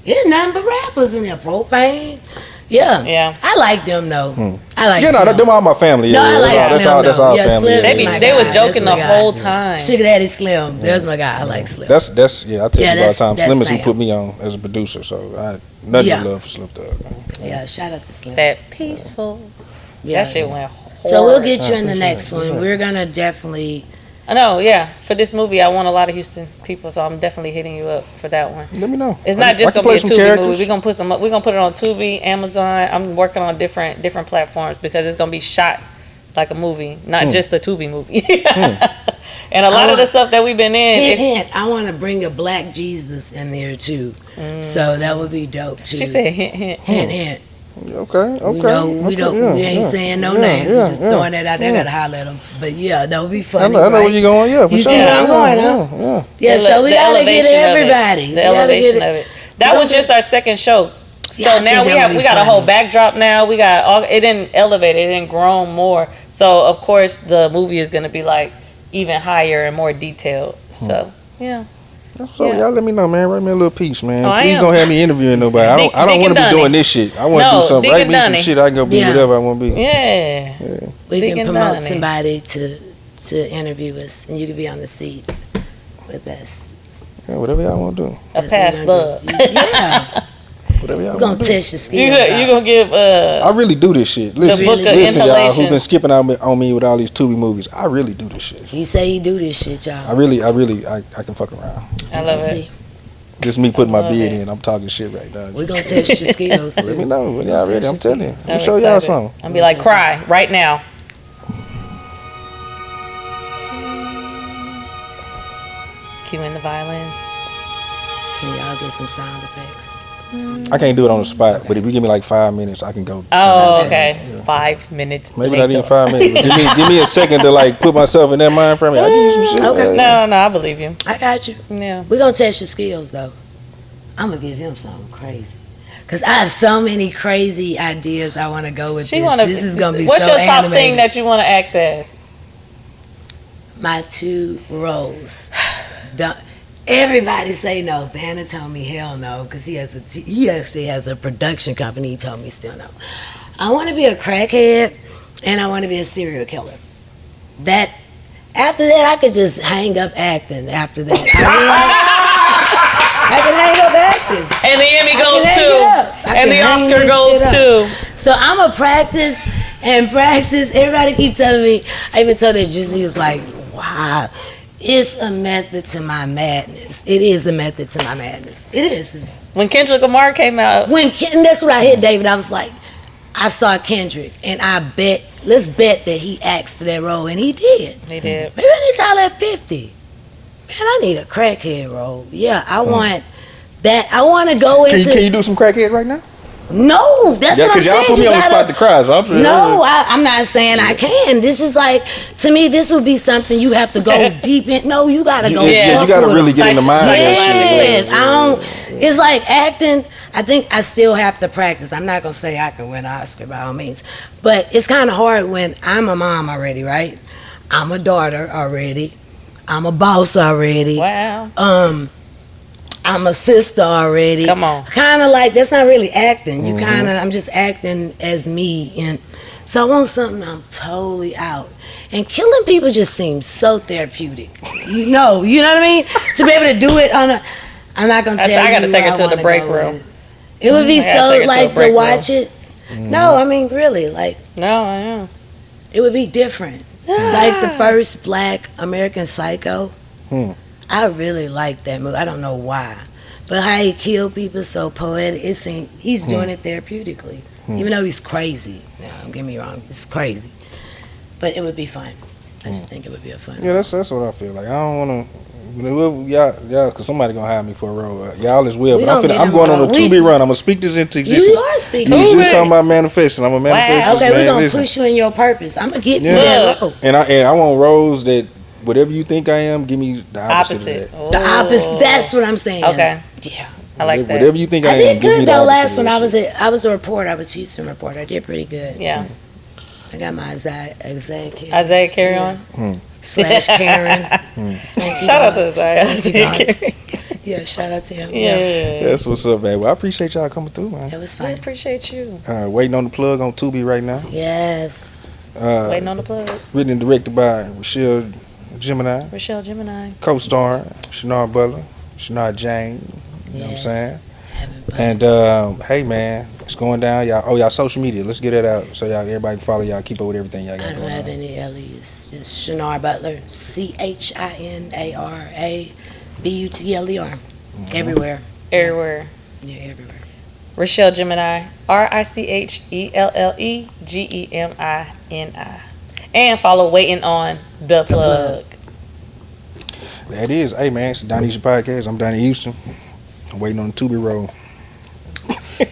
It's nothing but rappers in there. Propane. Yeah. I like them though. I like. Yeah, them all my family. No, Yeah, I like that's Slim, all. That's though. all Yeah, family. Slim Yeah. is They was That's joking my the guy. whole time. Sugar Daddy Slim. That's my guy. I like Slim. That's I tell you all the time. that's Slim is who fam. put me on as a producer, so I nothing Yeah. but love for Slim Thug, man. Yeah, shout out to Slim. That peaceful. Yeah. That shit went hard. So we'll get you in the next one. We're gonna definitely. I know, yeah. For this movie, I want a lot of Houston people, so I'm definitely hitting you up for that one. Let me know. It's not just I gonna be a can play some Tubi characters. movie. We're gonna put it on Tubi, Amazon. I'm working on different platforms because it's gonna be shot like a movie, not just a Tubi movie. And a lot of the stuff that we've been in. Hint. I want to bring a Black Jesus in there too. So that would be dope too. She said hint. Hint. Okay. We ain't saying no names. We're just throwing that out there. Gotta holler at them. But yeah, that would be I funny. know right? where you're going. Yeah, for You sure. see where I'm going, Yeah, huh? yeah. Yeah, so we The gotta get elevation of it. everybody. The We gotta elevation get of it. That was just our second show. So Yeah, I now think that would we be got a whole funny. backdrop now. We got all it didn't elevate, it didn't grow more. So of course the movie is gonna be like even higher and more detailed. So yeah. So y'all let me know, man. Write me a little piece, man. I Please am. don't have me interviewing nobody. I don't Deacon want to be Donnie. doing this shit. I want to No, do something. Write Deacon me some Donnie. shit. I can go be Yeah. whatever I want to be. Yeah. We Deacon can promote Donnie. somebody to interview us, and you can be on the seat with us. Yeah, whatever y'all want to do. A That's past what we're love. gonna do. Yeah, Whatever y'all we're gonna want to do. test your You skills. you gonna give I really do this shit. Listen, book of listen, y'all who been inhalations. skipping on me with all these Tubi movies. I really do this shit. He say he do this shit, y'all. I can fuck around. I love See, it. Just me putting my love bid it. in. I'm talking shit right now. we're gonna test your skills. Let me too. know when y'all ready. I'm telling you. I'm I'm show y'all excited. something. I'm be like, cry right now. Cue in the violins. Can y'all get some sound effects? I can't do it on the spot, but if you give me like 5 minutes, I can go. Oh, okay. 5 minutes. Maybe not even later. 5 minutes. But give me a second to like put myself in that mind frame. I'll give you some shit. Okay. No, I believe you. I got you. Yeah. We're gonna test your skills though. I'm gonna give him something crazy. Cause I have so many crazy ideas I want to go with this. This is gonna be What's so your top animated. thing that you want to act as? My 2 roles. Everybody say no. Banner told me hell no, cause he actually has a production company. He told me still no. I want to be a crackhead, and I want to be a serial killer. That after that, I could just hang up acting. After that, I can hang up acting. And the Emmy I goes can hang it up. too. I And can the hang Oscar this goes shit up. too. So I'm a practice. Everybody keep telling me. I even told that Juicy was like, "Wow, it's a method to my madness. It is a method to my madness. It is." When Kendrick Lamar came out, And that's what I hit David. I was like, I saw Kendrick, and let's bet that he asked for that role, and he did. he did. Maybe I need to holler at 50. Man, I need a crackhead role. Yeah, I want that. I want to go into. Can you do some crackhead right now? No, that's Yeah, what I'm because y'all saying. put me You on the gotta- spot to cry. So No, I'm not saying I can. This is like, to me, this would be something you have to go deep in. No, you gotta go. Yeah, you fuck gotta with really them. get in the mind of that shit. Yeah, I don't. It's like acting. I think I still have to practice. I'm not gonna say I can win an Oscar by all means, but it's kind of hard when I'm a mom already, right? I'm a daughter already. I'm a boss already. Wow. I'm a sister already. Come on. Kind of like, that's not really acting. You kind of, I'm just acting as me. And so I want something I'm totally out. And killing people just seems so therapeutic. You know what I mean? To be able to do it on a, I'm not going to tell you. I got to take where her I to the wanna break go room. with it. It would be I gotta take so her like to a break to watch room. it. No, I mean really, like No, I know. it would be different. Like the first Black American Psycho. I really like that movie. I don't know why, but how he killed people so poetic. It seemed he's doing it therapeutically, even though he's crazy. Now, don't get me wrong, it's crazy, but it would be fun. I just think it would be a fun. Yeah, that's what I feel like. I don't want to. Y'all, because somebody gonna hire me for a role. Y'all as well, We but gonna I'm get going him on a a role. Tubi run. I'm gonna speak this into existence. You are speaking. You was just Tubi. talking about manifesting. I'm a manifesting. Okay, man. we're gonna Listen. push you in your purpose. I'm gonna get you Yeah. that role. And I want roles that whatever you think I am, give me the opposite. Of that. The opposite. That's what I'm saying. Okay. Yeah. I like that. Whatever you think I, I am, did give me good the though. opposite Last of one, that I was a reporter. I was Houston reporter. I did pretty good. Yeah. I got my Isaiah Karen. Isaiah, carry on. Slash Karen. Thank you, Shout out to guys. Isaiah. Thank you, Isaiah guys. Carey. Yeah, shout out to him. Yeah. That's what's up, man. Well, I appreciate y'all coming through, man. It was I fun. appreciate you. Waiting on the plug on Tubi right now. Yes. Waiting on the plug. Written and directed by Richelle Gemini. Richelle Gemini. Co-starring Chinara Butler, Chinara Jane. You know what I'm Yes. saying? Having fun. And hey, man, it's going down. Y'all social media. Let's get it out so everybody can follow y'all. Keep up with everything y'all got I don't going have on. any alias. Just Chinara Butler. CHINARABUTLER. Everywhere. Everywhere. Yeah, everywhere. Richelle Gemini. RICHELLEGEMINI. And follow Waiting on the Plug. That is. Hey, man, it's the Donnie Houston Podcast. I'm Donnie Houston. I'm waiting on the Tubi roll.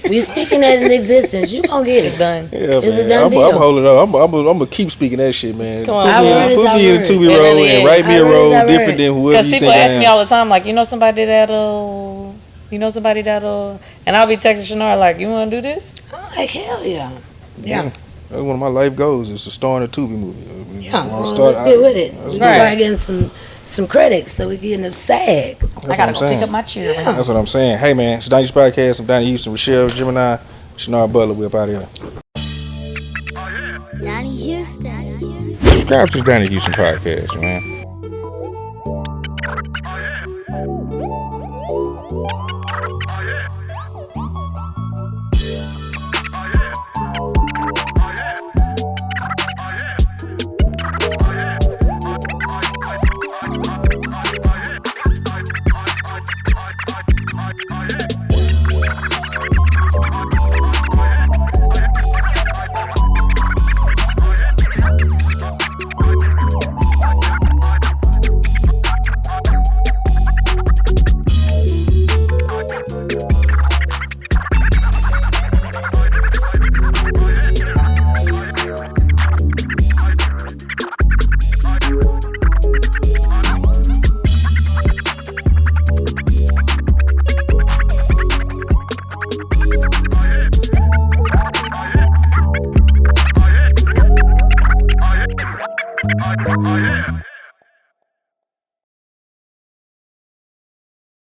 We speaking that in existence. You gonna get it. Done. Yeah, It's a man. done I'm deal. holding up. I'm gonna keep speaking that shit, man. Come on. Put Our me, word is put our me in the word. Tubi It roll really and is. write me a Our word is role our different word. than whoever Because you people think I ask am. me all the time, like, you know somebody that'll, and I'll be texting Chinara like, you want to do this? I'm like, hell yeah. Yeah. That's one of my life goals is to star in a Tubi movie. Yeah. When I Well, start- let's get with it. We can Right. start getting some credits so we get them SAG. That's I what gotta I'm go saying. pick up my children. Yeah. That's what I'm saying. Hey, man, it's Donnie Houston Podcast. I'm Donnie Houston, Richelle Gemini, Chinara Butler. We up out here. Donnie Houston. Subscribe to the Donnie Houston Podcast, man.